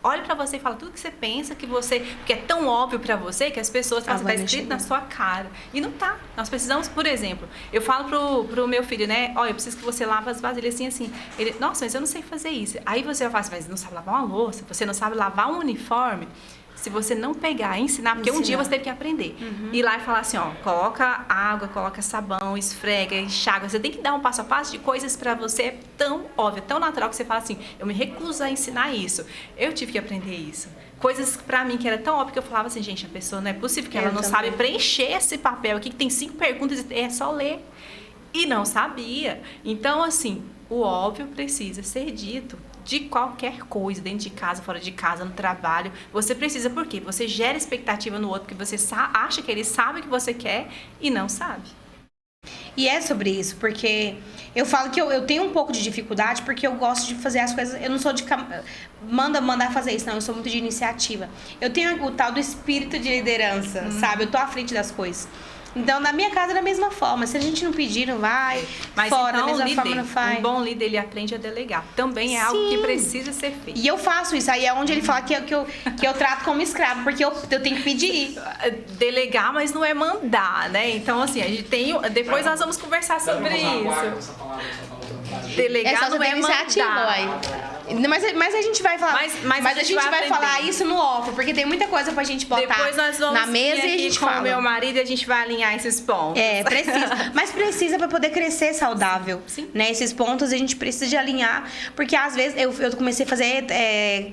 Speaker 3: olhem pra você e falem tudo que você pensa, porque é tão óbvio pra você que as pessoas falam, tá escrito na sua cara. E não tá. Nós precisamos, por exemplo, eu falo pro meu filho, né? Ó, eu preciso que você lave as vasilhas assim. Ele, nossa, mas eu não sei fazer isso. Aí você vai falar assim, mas não sabe lavar uma louça, você não sabe lavar um uniforme. Se você não pegar e ensinar, porque um dia você teve que aprender. Ir lá e falar assim, ó, coloca água, coloca sabão, esfrega, enxágua. Você tem que dar um passo a passo de coisas pra você é tão óbvio, tão natural que você fala assim, eu me recuso a ensinar isso. Eu tive que aprender isso. Coisas pra mim que era tão óbvio que eu falava assim, gente, a pessoa não é possível que ela não sabe preencher esse papel aqui, que tem 5 perguntas e é só ler. E não sabia. Então, assim, o óbvio precisa ser dito. De qualquer coisa, dentro de casa, fora de casa, no trabalho. Você precisa, por quê? Você gera expectativa no outro, porque você acha que ele sabe o que você quer e não sabe.
Speaker 2: E é sobre isso, porque eu falo que eu tenho um pouco de dificuldade, porque eu gosto de fazer as coisas, eu não sou de mandar fazer isso, não, eu sou muito de iniciativa. Eu tenho o tal do espírito de liderança, sabe? Eu tô à frente das coisas. Então, na minha casa, da mesma forma. Se a gente não pedir, não vai.
Speaker 3: Mas
Speaker 2: fora,
Speaker 3: então,
Speaker 2: da mesma forma, não faz.
Speaker 3: Um bom líder, ele aprende a delegar. Também é algo que precisa ser feito.
Speaker 2: E eu faço isso. Aí é onde ele fala que eu trato como escravo, porque eu tenho que pedir.
Speaker 3: Delegar, mas não é mandar, né? Então, assim, a gente tem... Depois nós vamos conversar sobre isso.
Speaker 1: Essa palavra.
Speaker 3: Delegar
Speaker 2: só
Speaker 3: não é
Speaker 2: iniciativa,
Speaker 3: mandar.
Speaker 2: uai. Mas a gente vai falar.
Speaker 3: Mas
Speaker 2: a gente vai falar isso no off, porque tem muita coisa pra gente botar
Speaker 3: Depois nós vamos
Speaker 2: na mesa e a gente
Speaker 3: com
Speaker 2: fala.
Speaker 3: o meu marido e a gente vai alinhar esses pontos.
Speaker 2: É, precisa. Mas precisa pra poder crescer saudável.
Speaker 3: Sim.
Speaker 2: Né? Esses pontos a gente precisa de alinhar. Porque às vezes eu comecei a fazer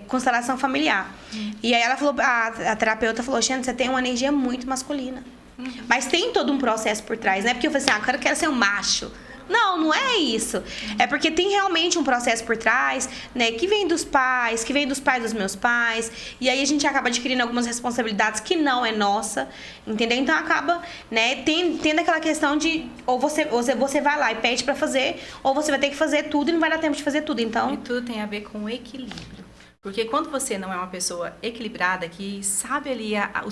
Speaker 2: constelação familiar. E aí ela falou, a terapeuta falou, Xana, você tem uma energia muito masculina. Mas tem todo um processo por trás, né? Porque eu falei assim, eu quero ser um macho. Não é isso. É porque tem realmente um processo por trás, né? Que vem dos pais dos meus pais. E aí a gente acaba adquirindo algumas responsabilidades que não é nossa, entendeu? Então acaba, né, tendo aquela questão de ou você vai lá e pede pra fazer, ou você vai ter que fazer tudo e não vai dar tempo de fazer tudo. Então,
Speaker 3: E tudo tem a ver com equilíbrio. Porque quando você não é uma pessoa equilibrada, que sabe ali o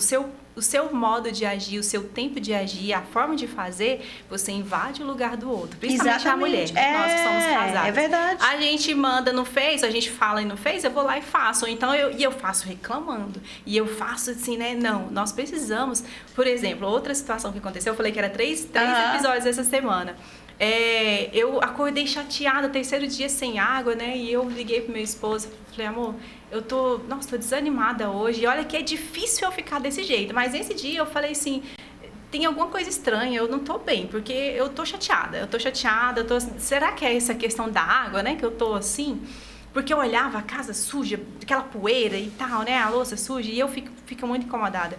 Speaker 3: seu modo de agir, o seu tempo de agir, a forma de fazer, você invade o lugar do outro. Principalmente a mulher, né? Nós que somos casados.
Speaker 2: É verdade.
Speaker 3: A gente manda no Face, a gente fala no Face, eu vou lá e faço. Ou então eu faço reclamando. E eu faço assim, né? Não, nós precisamos. Por exemplo, outra situação que aconteceu, eu falei que era três episódios essa semana. Eu acordei chateada, 3º dia sem água, né? E eu liguei pro meu esposo, falei, amor, eu tô desanimada hoje. E olha que é difícil eu ficar desse jeito. Mas esse dia eu falei assim, tem alguma coisa estranha, eu não tô bem, porque eu tô chateada. Será que é essa questão da água, né? Que eu tô assim? Porque eu olhava a casa suja, aquela poeira e tal, né? A louça suja, e eu fico muito incomodada.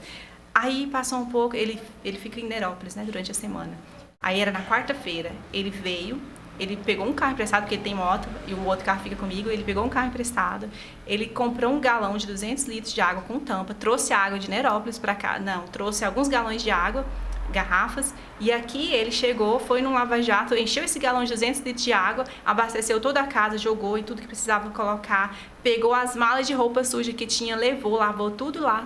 Speaker 3: Aí passou um pouco, ele fica em Nerópolis, né? Durante a semana. Aí era na quarta-feira, ele veio, ele pegou um carro emprestado, porque ele tem moto e o outro carro fica comigo. Ele pegou um carro emprestado, ele comprou um galão de 200 litros de água com tampa, trouxe água de Nerópolis para cá, trouxe alguns galões de água, garrafas, e aqui ele chegou, foi num lava-jato, encheu esse galão de 200 litros de água, abasteceu toda a casa, jogou e tudo que precisava colocar, pegou as malas de roupa suja que tinha, levou, lavou tudo lá.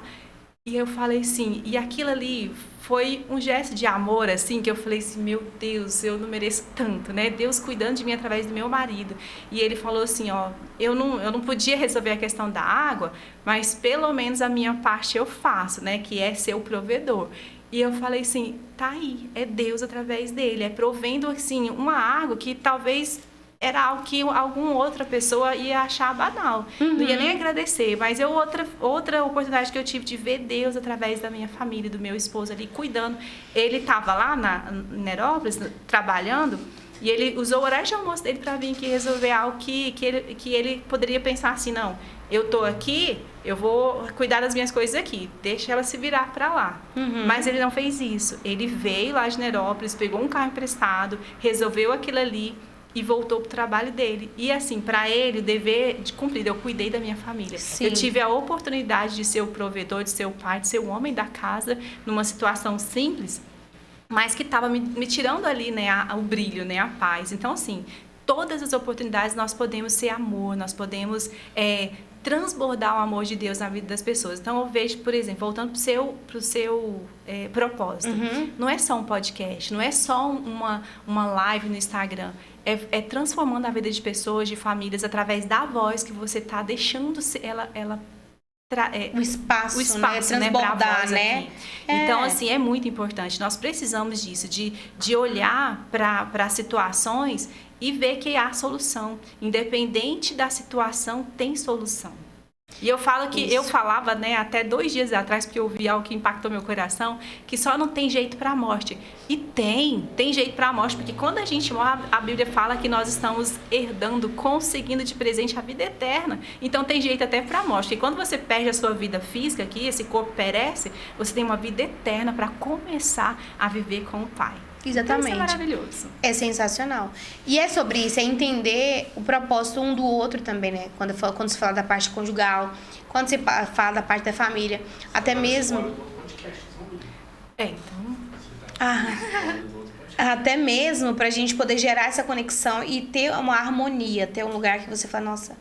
Speaker 3: E eu falei assim, e aquilo ali foi um gesto de amor, assim, que eu falei assim, meu Deus, eu não mereço tanto, né? Deus cuidando de mim através do meu marido. E ele falou assim, ó, eu não podia resolver a questão da água, mas pelo menos a minha parte eu faço, né? Que é ser o provedor. E eu falei assim, tá aí, é Deus através dele, é provendo, assim, uma água que talvez era algo que alguma outra pessoa ia achar banal, não ia nem agradecer, mas outra oportunidade que eu tive de ver Deus através da minha família, do meu esposo ali, cuidando. Ele estava lá em Nerópolis, trabalhando, e ele usou o horário de almoço dele para vir aqui resolver algo que ele poderia pensar assim, não, eu tô aqui, eu vou cuidar das minhas coisas aqui, deixa ela se virar para lá. Mas ele não fez isso. Ele veio lá de Nerópolis, pegou um carro emprestado, resolveu aquilo ali e voltou pro trabalho dele. E assim, para ele, o dever de cumprido, eu cuidei da minha família.
Speaker 2: Sim.
Speaker 3: Eu tive a oportunidade de ser o provedor, de ser o pai, de ser o homem da casa, numa situação simples, mas que estava me tirando ali, né, o brilho, né, a paz. Então, assim, todas as oportunidades nós podemos ser amor, nós podemos transbordar o amor de Deus na vida das pessoas. Então, eu vejo, por exemplo, voltando pro seu propósito, não é só um podcast, não é só uma live no Instagram, é transformando a vida de pessoas, de famílias, através da voz que você está deixando ela
Speaker 2: o espaço, né?
Speaker 3: Transbordar,
Speaker 2: Pra voz, né?
Speaker 3: Aqui. Então, assim, é muito importante. Nós precisamos disso, de olhar para situações e ver que há solução. Independente da situação, tem solução. E eu falo que eu falava, né, até 2 dias atrás, porque eu vi algo que impactou meu coração, que só não tem jeito para a morte. E tem jeito para a morte, porque quando a gente morre, a Bíblia fala que nós estamos herdando, conseguindo de presente a vida eterna. Então tem jeito até para a morte. Porque quando você perde a sua vida física aqui, esse corpo perece, você tem uma vida eterna para começar a viver com o Pai.
Speaker 2: Exatamente.
Speaker 3: Então, isso é maravilhoso.
Speaker 2: É sensacional. E é sobre isso, é entender o propósito um do outro também, né? Quando se fala da parte conjugal, quando você fala da parte da família, até mesmo...
Speaker 3: Então...
Speaker 2: até mesmo pra gente poder gerar essa conexão e ter uma harmonia, ter um lugar que você fala, nossa,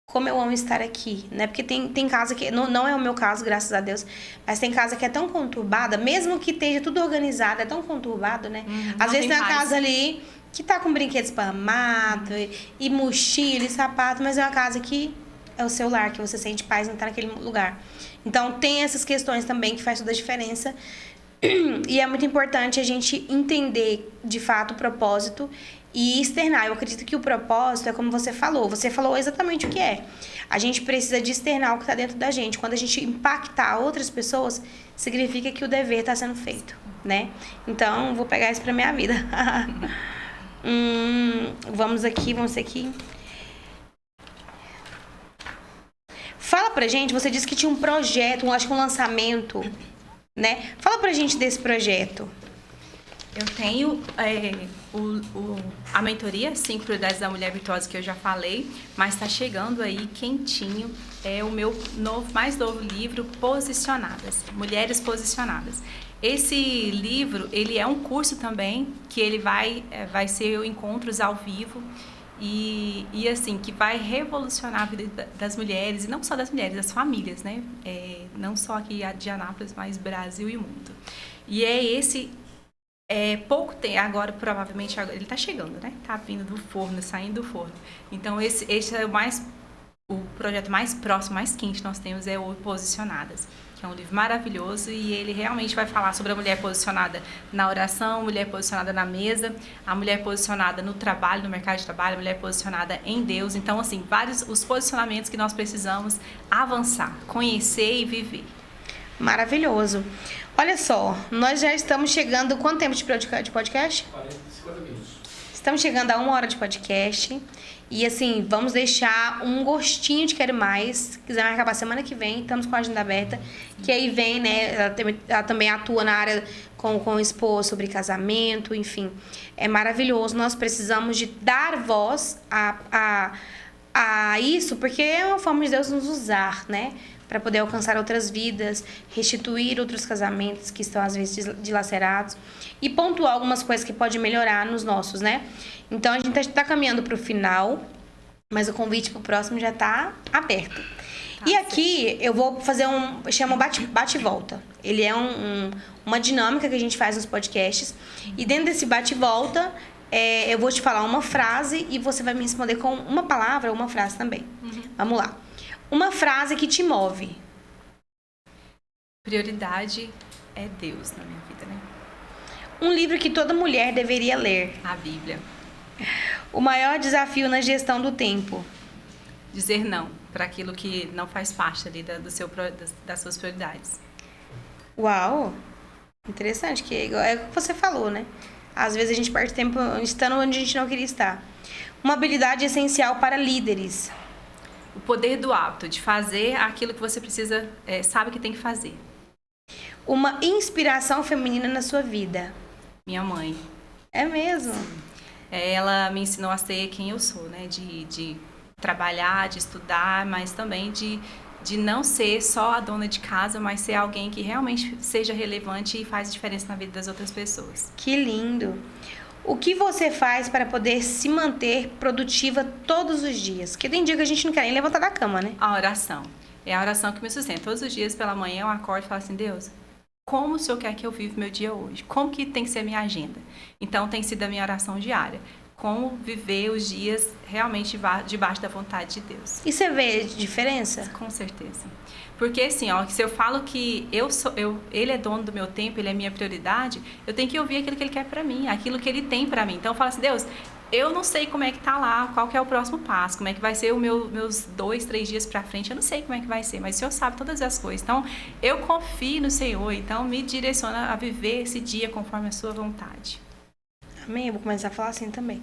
Speaker 2: como eu amo estar aqui, né? Porque tem casa que, não é o meu caso, graças a Deus, mas tem casa que é tão conturbada, mesmo que esteja tudo organizado, é tão conturbado, né? Às vezes tem uma casa ali que tá com brinquedos esparramados, e mochila, e sapato, mas é uma casa que é o seu lar, que você sente paz em estar naquele lugar. Então tem essas questões também que faz toda a diferença. E é muito importante a gente entender, de fato, o propósito e externar. Eu acredito que o propósito é como você falou exatamente o que é. A gente precisa de externar o que está dentro da gente. Quando a gente impactar outras pessoas, significa que o dever está sendo feito, né? Então, vou pegar isso para minha vida. Vamos aqui. Fala pra gente, você disse que tinha um projeto, acho que um lançamento, né? Fala pra gente desse projeto.
Speaker 3: Eu tenho a mentoria 5 Prioridades da Mulher Virtuosa, que eu já falei, mas está chegando aí quentinho. É o meu mais novo livro, Posicionadas, Mulheres Posicionadas. Esse livro, ele é um curso também, que ele vai ser encontros ao vivo e assim, que vai revolucionar a vida das mulheres, e não só das mulheres, das famílias, né? Não só aqui de Anápolis, mas Brasil e mundo. E pouco tempo, agora provavelmente ele está chegando, né? Está vindo do forno, saindo do forno. Então esse é o projeto mais próximo, mais quente que nós temos é o Posicionadas, que é um livro maravilhoso e ele realmente vai falar sobre a mulher posicionada na oração, a mulher posicionada na mesa, a mulher posicionada no trabalho, no mercado de trabalho, a mulher posicionada em Deus. Então, assim, vários os posicionamentos que nós precisamos avançar, conhecer e viver.
Speaker 2: Maravilhoso. Olha só, nós já estamos chegando... Quanto tempo de podcast?
Speaker 1: 40, 50 minutos.
Speaker 2: Estamos chegando a 1 hora de podcast. E assim, vamos deixar um gostinho de Quero Mais. Se quiser marcar pra semana que vem, estamos com a agenda aberta. Que aí vem, né? Ela também atua na área com o esposo, sobre casamento, enfim. É maravilhoso. Nós precisamos de dar voz a isso, porque é uma forma de Deus nos usar, né? Para poder alcançar outras vidas, restituir outros casamentos que estão às vezes dilacerados e pontuar algumas coisas que pode melhorar nos nossos, né? Então a gente está caminhando para o final, mas o convite para o próximo já está aberto. E aqui eu vou fazer chama bate e volta. Ele é uma dinâmica que a gente faz nos podcasts e dentro desse bate e volta eu vou te falar uma frase e você vai me responder com uma palavra ou uma frase também. Vamos lá. Uma frase que te move.
Speaker 3: Prioridade é Deus na minha vida, né?
Speaker 2: Um livro que toda mulher deveria ler.
Speaker 3: A Bíblia.
Speaker 2: O maior desafio na gestão do tempo.
Speaker 3: Dizer não para aquilo que não faz parte ali das suas prioridades.
Speaker 2: Uau! Interessante, que é o que você falou, né? Às vezes a gente perde tempo estando onde a gente não queria estar. Uma habilidade essencial para líderes.
Speaker 3: O poder do hábito, de fazer aquilo que você precisa, sabe que tem que fazer.
Speaker 2: Uma inspiração feminina na sua vida.
Speaker 3: Minha mãe.
Speaker 2: É mesmo?
Speaker 3: Ela me ensinou a ser quem eu sou, né? De trabalhar, de estudar, mas também de não ser só a dona de casa, mas ser alguém que realmente seja relevante e faz diferença na vida das outras pessoas.
Speaker 2: Que lindo! O que você faz para poder se manter produtiva todos os dias? Porque tem dia que a gente não quer nem levantar da cama, né?
Speaker 3: A oração. É a oração que me sustenta. Todos os dias pela manhã eu acordo e falo assim, Deus, como o Senhor quer que eu viva meu dia hoje? Como que tem que ser a minha agenda? Então tem sido a minha oração diária. Como viver os dias realmente debaixo da vontade de Deus.
Speaker 2: E você vê diferença?
Speaker 3: Com certeza. Porque assim, ó, se eu falo que ele é dono do meu tempo, ele é minha prioridade, eu tenho que ouvir aquilo que ele quer pra mim, aquilo que ele tem pra mim. Então eu falo assim, Deus, eu não sei como é que tá lá, qual que é o próximo passo, como é que vai ser meus 2, 3 dias pra frente, eu não sei como é que vai ser, mas o Senhor sabe todas as coisas. Então eu confio no Senhor, então me direciona a viver esse dia conforme a sua vontade.
Speaker 2: Amém? Eu vou começar a falar assim também.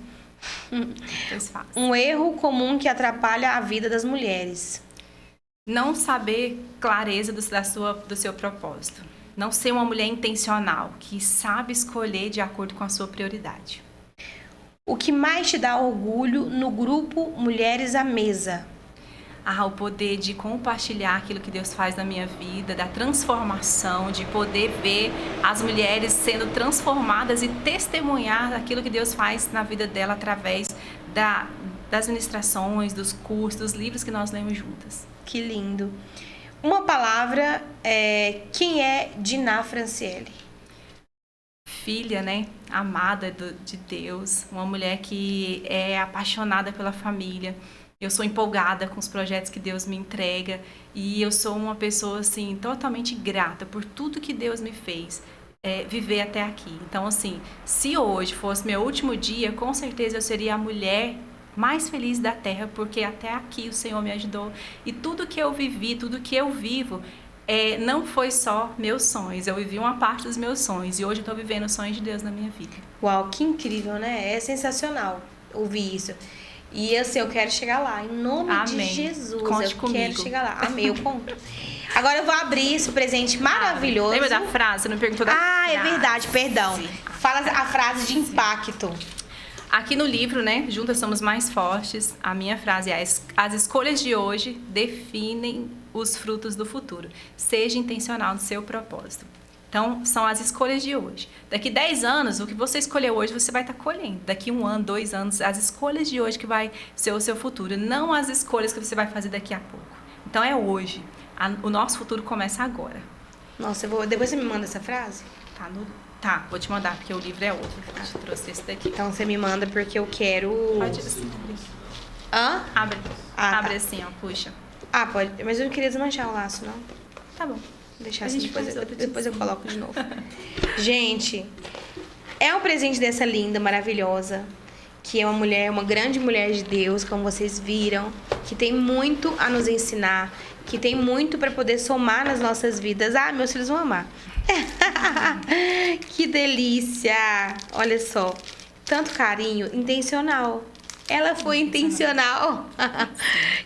Speaker 3: Pois faz.
Speaker 2: Um erro comum que atrapalha a vida das mulheres.
Speaker 3: Não saber clareza do seu propósito. Não ser uma mulher intencional, que sabe escolher de acordo com a sua prioridade.
Speaker 2: O que mais te dá orgulho no grupo Mulheres à Mesa?
Speaker 3: O poder de compartilhar aquilo que Deus faz na minha vida, da transformação, de poder ver as mulheres sendo transformadas e testemunhar aquilo que Deus faz na vida dela através das ministrações, dos cursos, dos livros que nós lemos juntas.
Speaker 2: Que lindo. Uma palavra, quem é Diná Franciele?
Speaker 3: Filha, né? Amada de Deus, uma mulher que é apaixonada pela família. Eu sou empolgada com os projetos que Deus me entrega e eu sou uma pessoa, assim, totalmente grata por tudo que Deus me fez viver até aqui. Então, assim, se hoje fosse meu último dia, com certeza eu seria a mulher mais feliz da terra, porque até aqui o Senhor me ajudou. E tudo que eu vivi, tudo que eu vivo, não foi só meus sonhos. Eu vivi uma parte dos meus sonhos e hoje eu estou vivendo os sonhos de Deus na minha vida.
Speaker 2: Uau, que incrível, né? É sensacional ouvir isso. E assim, eu quero chegar lá, em nome
Speaker 3: Amém.
Speaker 2: de Jesus.
Speaker 3: Conte
Speaker 2: eu
Speaker 3: comigo.
Speaker 2: Quero chegar lá. Amém, eu conto. Agora eu vou abrir esse presente maravilhoso.
Speaker 3: Lembra da frase? Você não perguntou da frase.
Speaker 2: É verdade, perdão. Fala a frase de impacto.
Speaker 3: Aqui no livro, né, Juntas Somos Mais Fortes, a minha frase é: as escolhas de hoje definem os frutos do futuro. Seja intencional no seu propósito. Então, são as escolhas de hoje. Daqui 10 anos, o que você escolheu hoje, você vai estar colhendo. Daqui 1 ano, 2 anos, as escolhas de hoje que vai ser o seu futuro, não as escolhas que você vai fazer daqui a pouco. Então, é hoje. O nosso futuro começa agora.
Speaker 2: Nossa, depois você me manda essa frase?
Speaker 3: Tá, vou te mandar, porque o livro é outro. Eu te trouxe esse daqui.
Speaker 2: Então, você me manda porque eu quero...
Speaker 3: Pode assim.
Speaker 2: Hã?
Speaker 3: Abre.
Speaker 2: Ah,
Speaker 3: Abre
Speaker 2: tá.
Speaker 3: assim, ó, puxa.
Speaker 2: Ah, pode. Mas eu não queria desmanchar o laço, não.
Speaker 3: Tá bom.
Speaker 2: Deixar
Speaker 3: A
Speaker 2: assim,
Speaker 3: gente faz outro
Speaker 2: depois eu
Speaker 3: dia.
Speaker 2: coloco de novo. Gente, é um presente dessa linda, maravilhosa, que é uma mulher, uma grande mulher de Deus, como vocês viram, que tem muito a nos ensinar, que tem muito para poder somar nas nossas vidas. Ah, meus filhos vão amar. Que delícia! Olha só, tanto carinho intencional. Ela foi intencional.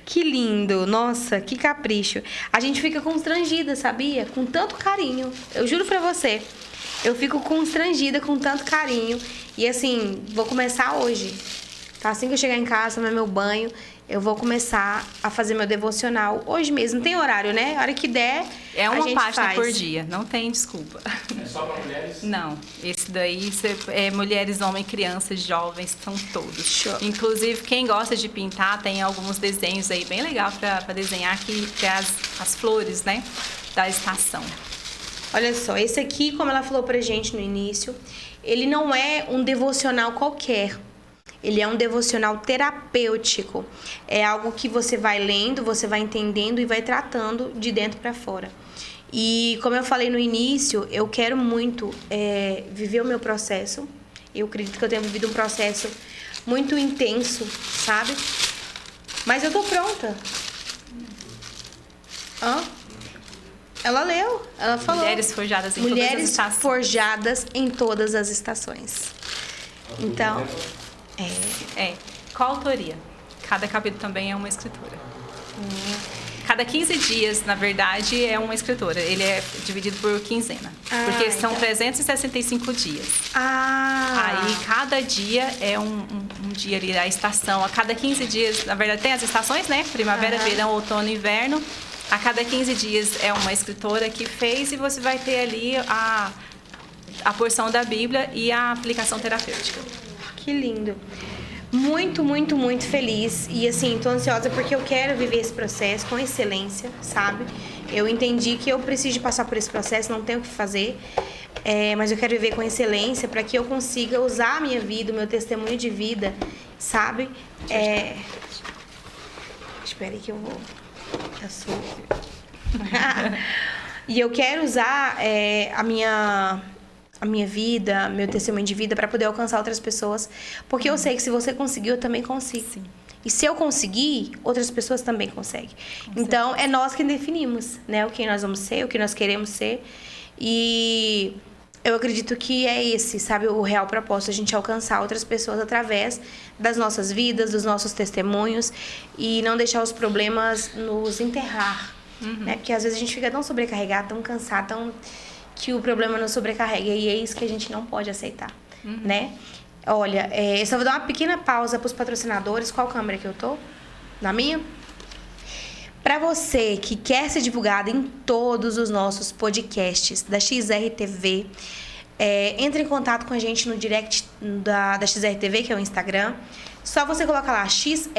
Speaker 2: Que lindo. Nossa, que capricho. A gente fica constrangida, sabia? Com tanto carinho. Eu juro pra você. Eu fico constrangida com tanto carinho. E assim, vou começar hoje. Tá? Assim que eu chegar em casa, tomar meu banho, eu vou começar a fazer meu devocional hoje mesmo. Tem horário, né? A hora que der,
Speaker 3: É
Speaker 2: a
Speaker 3: uma
Speaker 2: gente
Speaker 3: página
Speaker 2: faz.
Speaker 3: por dia, não tem desculpa.
Speaker 1: É só para mulheres?
Speaker 3: Não, esse daí é mulheres, homens, crianças, jovens, são todos.
Speaker 2: Show.
Speaker 3: Inclusive, quem gosta de pintar, tem alguns desenhos aí bem legal para desenhar, que é as flores, né, da estação.
Speaker 2: Olha só, esse aqui, como ela falou pra gente no início, ele não é um devocional qualquer. Ele é um devocional terapêutico. É algo que você vai lendo, você vai entendendo e vai tratando de dentro para fora. E como eu falei no início, eu quero muito viver o meu processo. Eu acredito que eu tenho vivido um processo muito intenso, sabe? Mas eu tô pronta. Hã? Ela leu, ela falou.
Speaker 3: Mulheres forjadas em todas as
Speaker 2: Mulheres
Speaker 3: estações.
Speaker 2: forjadas em todas as estações. Então,
Speaker 3: Qual a autoria? Cada capítulo também é uma escritora. Cada 15 dias, na verdade, é uma escritora. Ele é dividido por quinzena.
Speaker 2: Ah,
Speaker 3: porque são
Speaker 2: então.
Speaker 3: 365 dias.
Speaker 2: Ah,
Speaker 3: Aí, cada dia é um dia ali da estação. A cada 15 dias, na verdade, tem as estações, né? Primavera,
Speaker 2: Aham.
Speaker 3: verão, outono e inverno. A cada 15 dias é uma escritora que fez e você vai ter ali a porção da Bíblia e a aplicação terapêutica.
Speaker 2: que lindo. Muito, muito, muito feliz. E assim, tô ansiosa porque eu quero viver esse processo com excelência, sabe? Eu entendi que eu preciso de passar por esse processo, não tenho o que fazer. Mas eu quero viver com excelência para que eu consiga usar a minha vida, o meu testemunho de vida, sabe? Espera aí que eu vou... Eu sou... E eu quero usar a minha vida, meu testemunho de vida para poder alcançar outras pessoas, porque eu sei que se você conseguiu, eu também consigo.
Speaker 3: Sim.
Speaker 2: E se eu conseguir, outras pessoas também conseguem. Então, é nós que definimos, né, o que nós vamos ser, o que nós queremos ser. E eu acredito que é esse, sabe, o real propósito, a gente alcançar outras pessoas através das nossas vidas, dos nossos testemunhos e não deixar os problemas nos enterrar, né? Porque às vezes a gente fica tão sobrecarregado, tão cansado, que o problema nos sobrecarrega e é isso que a gente não pode aceitar, né? Olha, eu só vou dar uma pequena pausa para os patrocinadores. Qual câmera que eu tô? Na minha? Para você que quer ser divulgado em todos os nossos podcasts da XRTV, entre em contato com a gente no direct da XRTV, que é o Instagram. Só você coloca lá xr_tv.br,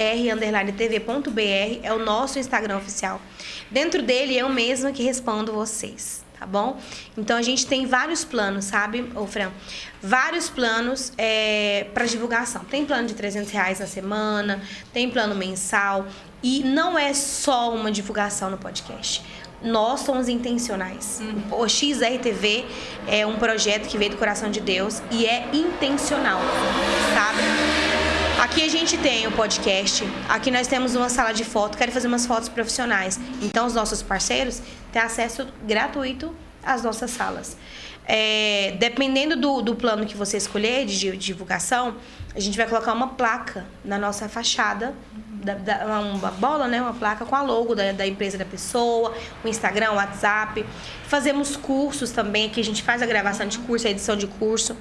Speaker 2: é o nosso Instagram oficial. Dentro dele, eu mesma que respondo vocês. Tá bom? Então, a gente tem vários planos, sabe, ô Fran? Vários planos para divulgação. Tem plano de R$300 na semana, tem plano mensal. E não é só uma divulgação no podcast. Nós somos intencionais. O XRTV é um projeto que veio do coração de Deus e é intencional, sabe? Aqui a gente tem o podcast, aqui nós temos uma sala de foto, quero fazer umas fotos profissionais. Então, os nossos parceiros têm acesso gratuito às nossas salas. Dependendo do plano que você escolher de divulgação, a gente vai colocar uma placa na nossa fachada, uma bola, né? Uma placa com a logo da empresa da pessoa, o Instagram, o WhatsApp. Fazemos cursos também, aqui a gente faz a gravação de curso, a edição de curso.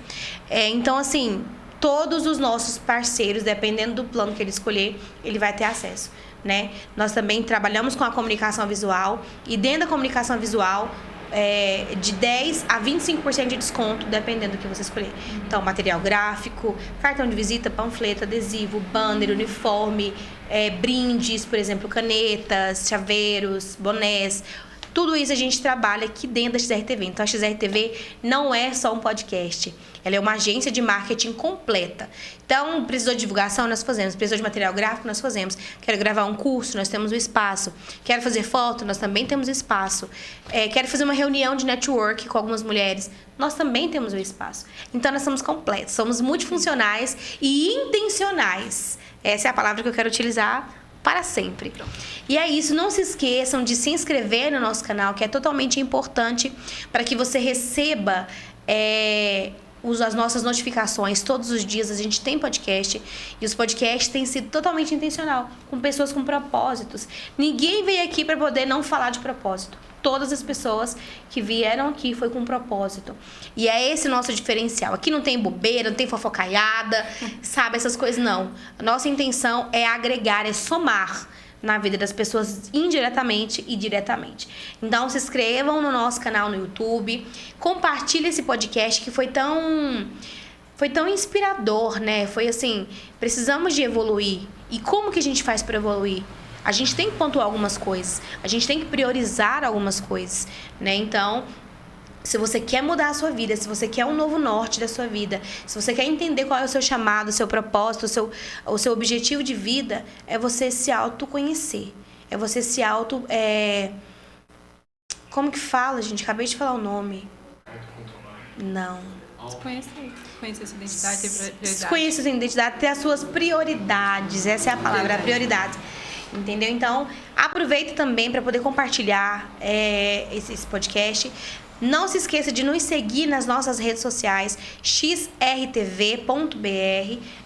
Speaker 2: Então, assim... Todos os nossos parceiros, dependendo do plano que ele escolher, ele vai ter acesso, né? Nós também trabalhamos com a comunicação visual e dentro da comunicação visual, de 10% a 25% de desconto, dependendo do que você escolher. Então, material gráfico, cartão de visita, panfleto, adesivo, banner, uniforme, brindes, por exemplo, canetas, chaveiros, bonés. Tudo isso a gente trabalha aqui dentro da XRTV. Então, a XRTV não é só um podcast. Ela é uma agência de marketing completa. Então, precisou de divulgação, nós fazemos. Precisou de material gráfico, nós fazemos. Quero gravar um curso, nós temos o espaço. Quero fazer foto, nós também temos o espaço. Quero fazer uma reunião de network com algumas mulheres, nós também temos o espaço. Então, nós somos completos. Somos multifuncionais e intencionais. Essa é a palavra que eu quero utilizar para sempre. E é isso, não se esqueçam de se inscrever no nosso canal, que é totalmente importante para que você receba as nossas notificações. Todos os dias a gente tem podcast, e os podcasts têm sido totalmente intencional, com pessoas com propósitos. Ninguém veio aqui para poder não falar de propósito. Todas as pessoas que vieram aqui foi com um propósito. E é esse o nosso diferencial. Aqui não tem bobeira, não tem fofocaiada, sabe? Essas coisas, não. A nossa intenção é agregar, é somar na vida das pessoas indiretamente e diretamente. Então, se inscrevam no nosso canal no YouTube, compartilhe esse podcast que foi tão inspirador, né? Foi assim, precisamos de evoluir. E como que a gente faz para evoluir? A gente tem que pontuar algumas coisas, a gente tem que priorizar algumas coisas, né? Então, se você quer mudar a sua vida, se você quer um novo norte da sua vida, se você quer entender qual é o seu chamado, o seu propósito, o seu objetivo de vida, é você se autoconhecer. É você se como que fala, gente? Acabei de falar o nome. Não.
Speaker 3: Conhecer sua identidade, ter prioridade.
Speaker 2: Conhecer sua identidade, ter as suas prioridades. Essa é a palavra, a prioridade. Entendeu? Então, aproveita também para poder compartilhar esse podcast. Não se esqueça de nos seguir nas nossas redes sociais, xrtv.br,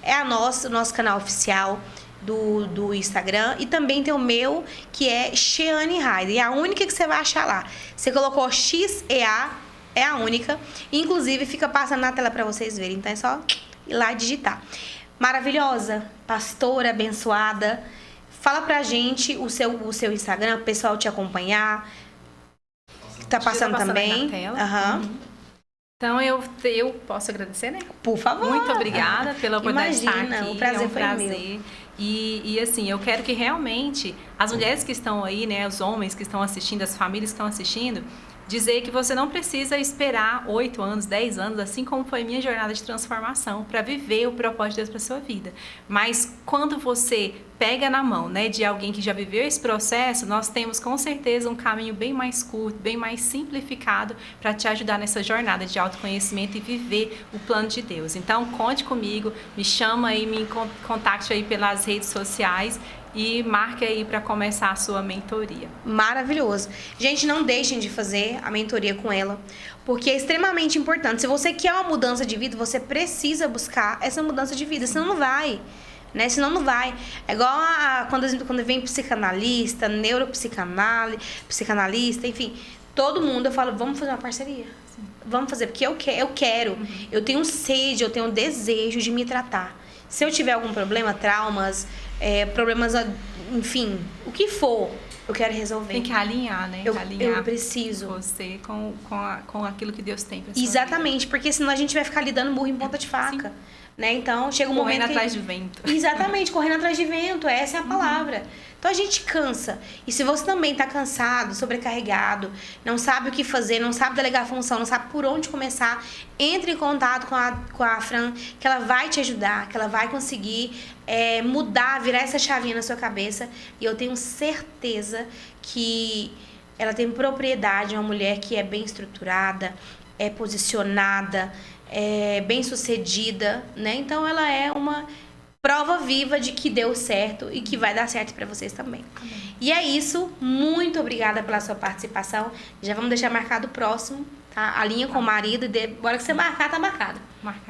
Speaker 2: é o nosso canal oficial do Instagram, e também tem o meu, que é Sheane Raider, é a única que você vai achar lá. Você colocou XEA, é a única, inclusive fica passando na tela para vocês verem, então é só ir lá e digitar. Maravilhosa, pastora abençoada, fala pra gente o seu Instagram, o pessoal te acompanhar. Tá passando também.
Speaker 3: Aí na tela.
Speaker 2: Uhum.
Speaker 3: Então, eu posso agradecer, né?
Speaker 2: Por favor.
Speaker 3: Muito obrigada pela oportunidade de estar aqui.
Speaker 2: O prazer
Speaker 3: é um
Speaker 2: foi
Speaker 3: prazer.
Speaker 2: meu.
Speaker 3: E assim, eu quero que realmente as mulheres que estão aí, né, os homens que estão assistindo, as famílias que estão assistindo, dizer que você não precisa esperar 8 anos, 10 anos, assim como foi minha jornada de transformação, para viver o propósito de Deus para sua vida. Mas quando você pega na mão, né, de alguém que já viveu esse processo, nós temos com certeza um caminho bem mais curto, bem mais simplificado para te ajudar nessa jornada de autoconhecimento e viver o plano de Deus. Então, conte comigo, me chama aí, me contacte aí pelas redes sociais e marque aí para começar a sua mentoria.
Speaker 2: Maravilhoso. Gente, não deixem de fazer a mentoria com ela, porque é extremamente importante. Se você quer uma mudança de vida, você precisa buscar essa mudança de vida, senão não vai. Né? Senão não vai. É igual quando vem psicanalista, psicanalista, enfim, todo mundo, eu falo, vamos fazer uma parceria. Sim. Vamos fazer, porque eu quero. Uhum. Eu tenho sede, eu tenho desejo de me tratar. Se eu tiver algum problema, traumas, problemas, enfim, o que for, eu quero resolver.
Speaker 3: Tem que alinhar, né?
Speaker 2: Eu preciso.
Speaker 3: Você com aquilo que Deus tem pra sua
Speaker 2: Exatamente,
Speaker 3: vida.
Speaker 2: Porque senão a gente vai ficar lidando burro em ponta de faca. Sim. Né? Então, chega um momento
Speaker 3: correndo atrás de vento.
Speaker 2: Exatamente, correndo atrás de vento, essa é a palavra. Então, a gente cansa. E se você também está cansado, sobrecarregado, não sabe o que fazer, não sabe delegar a função, não sabe por onde começar, entre em contato com a Fran, que ela vai te ajudar, que ela vai conseguir mudar, virar essa chavinha na sua cabeça. E eu tenho certeza que ela tem propriedade, é uma mulher que é bem estruturada, é posicionada, bem sucedida, né? Então ela é uma prova viva de que deu certo e que vai dar certo para vocês também. Amém. E é isso, muito obrigada pela sua participação. Já vamos deixar marcado o próximo, tá? A linha com o marido, bora que você marcar, tá marcado.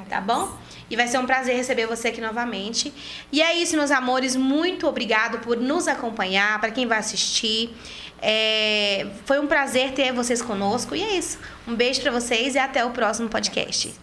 Speaker 2: Tá bom? E vai ser um prazer receber você aqui novamente. E é isso, meus amores, muito obrigado por nos acompanhar, para quem vai assistir. Foi um prazer ter vocês conosco. E é isso. Um beijo para vocês e até o próximo podcast.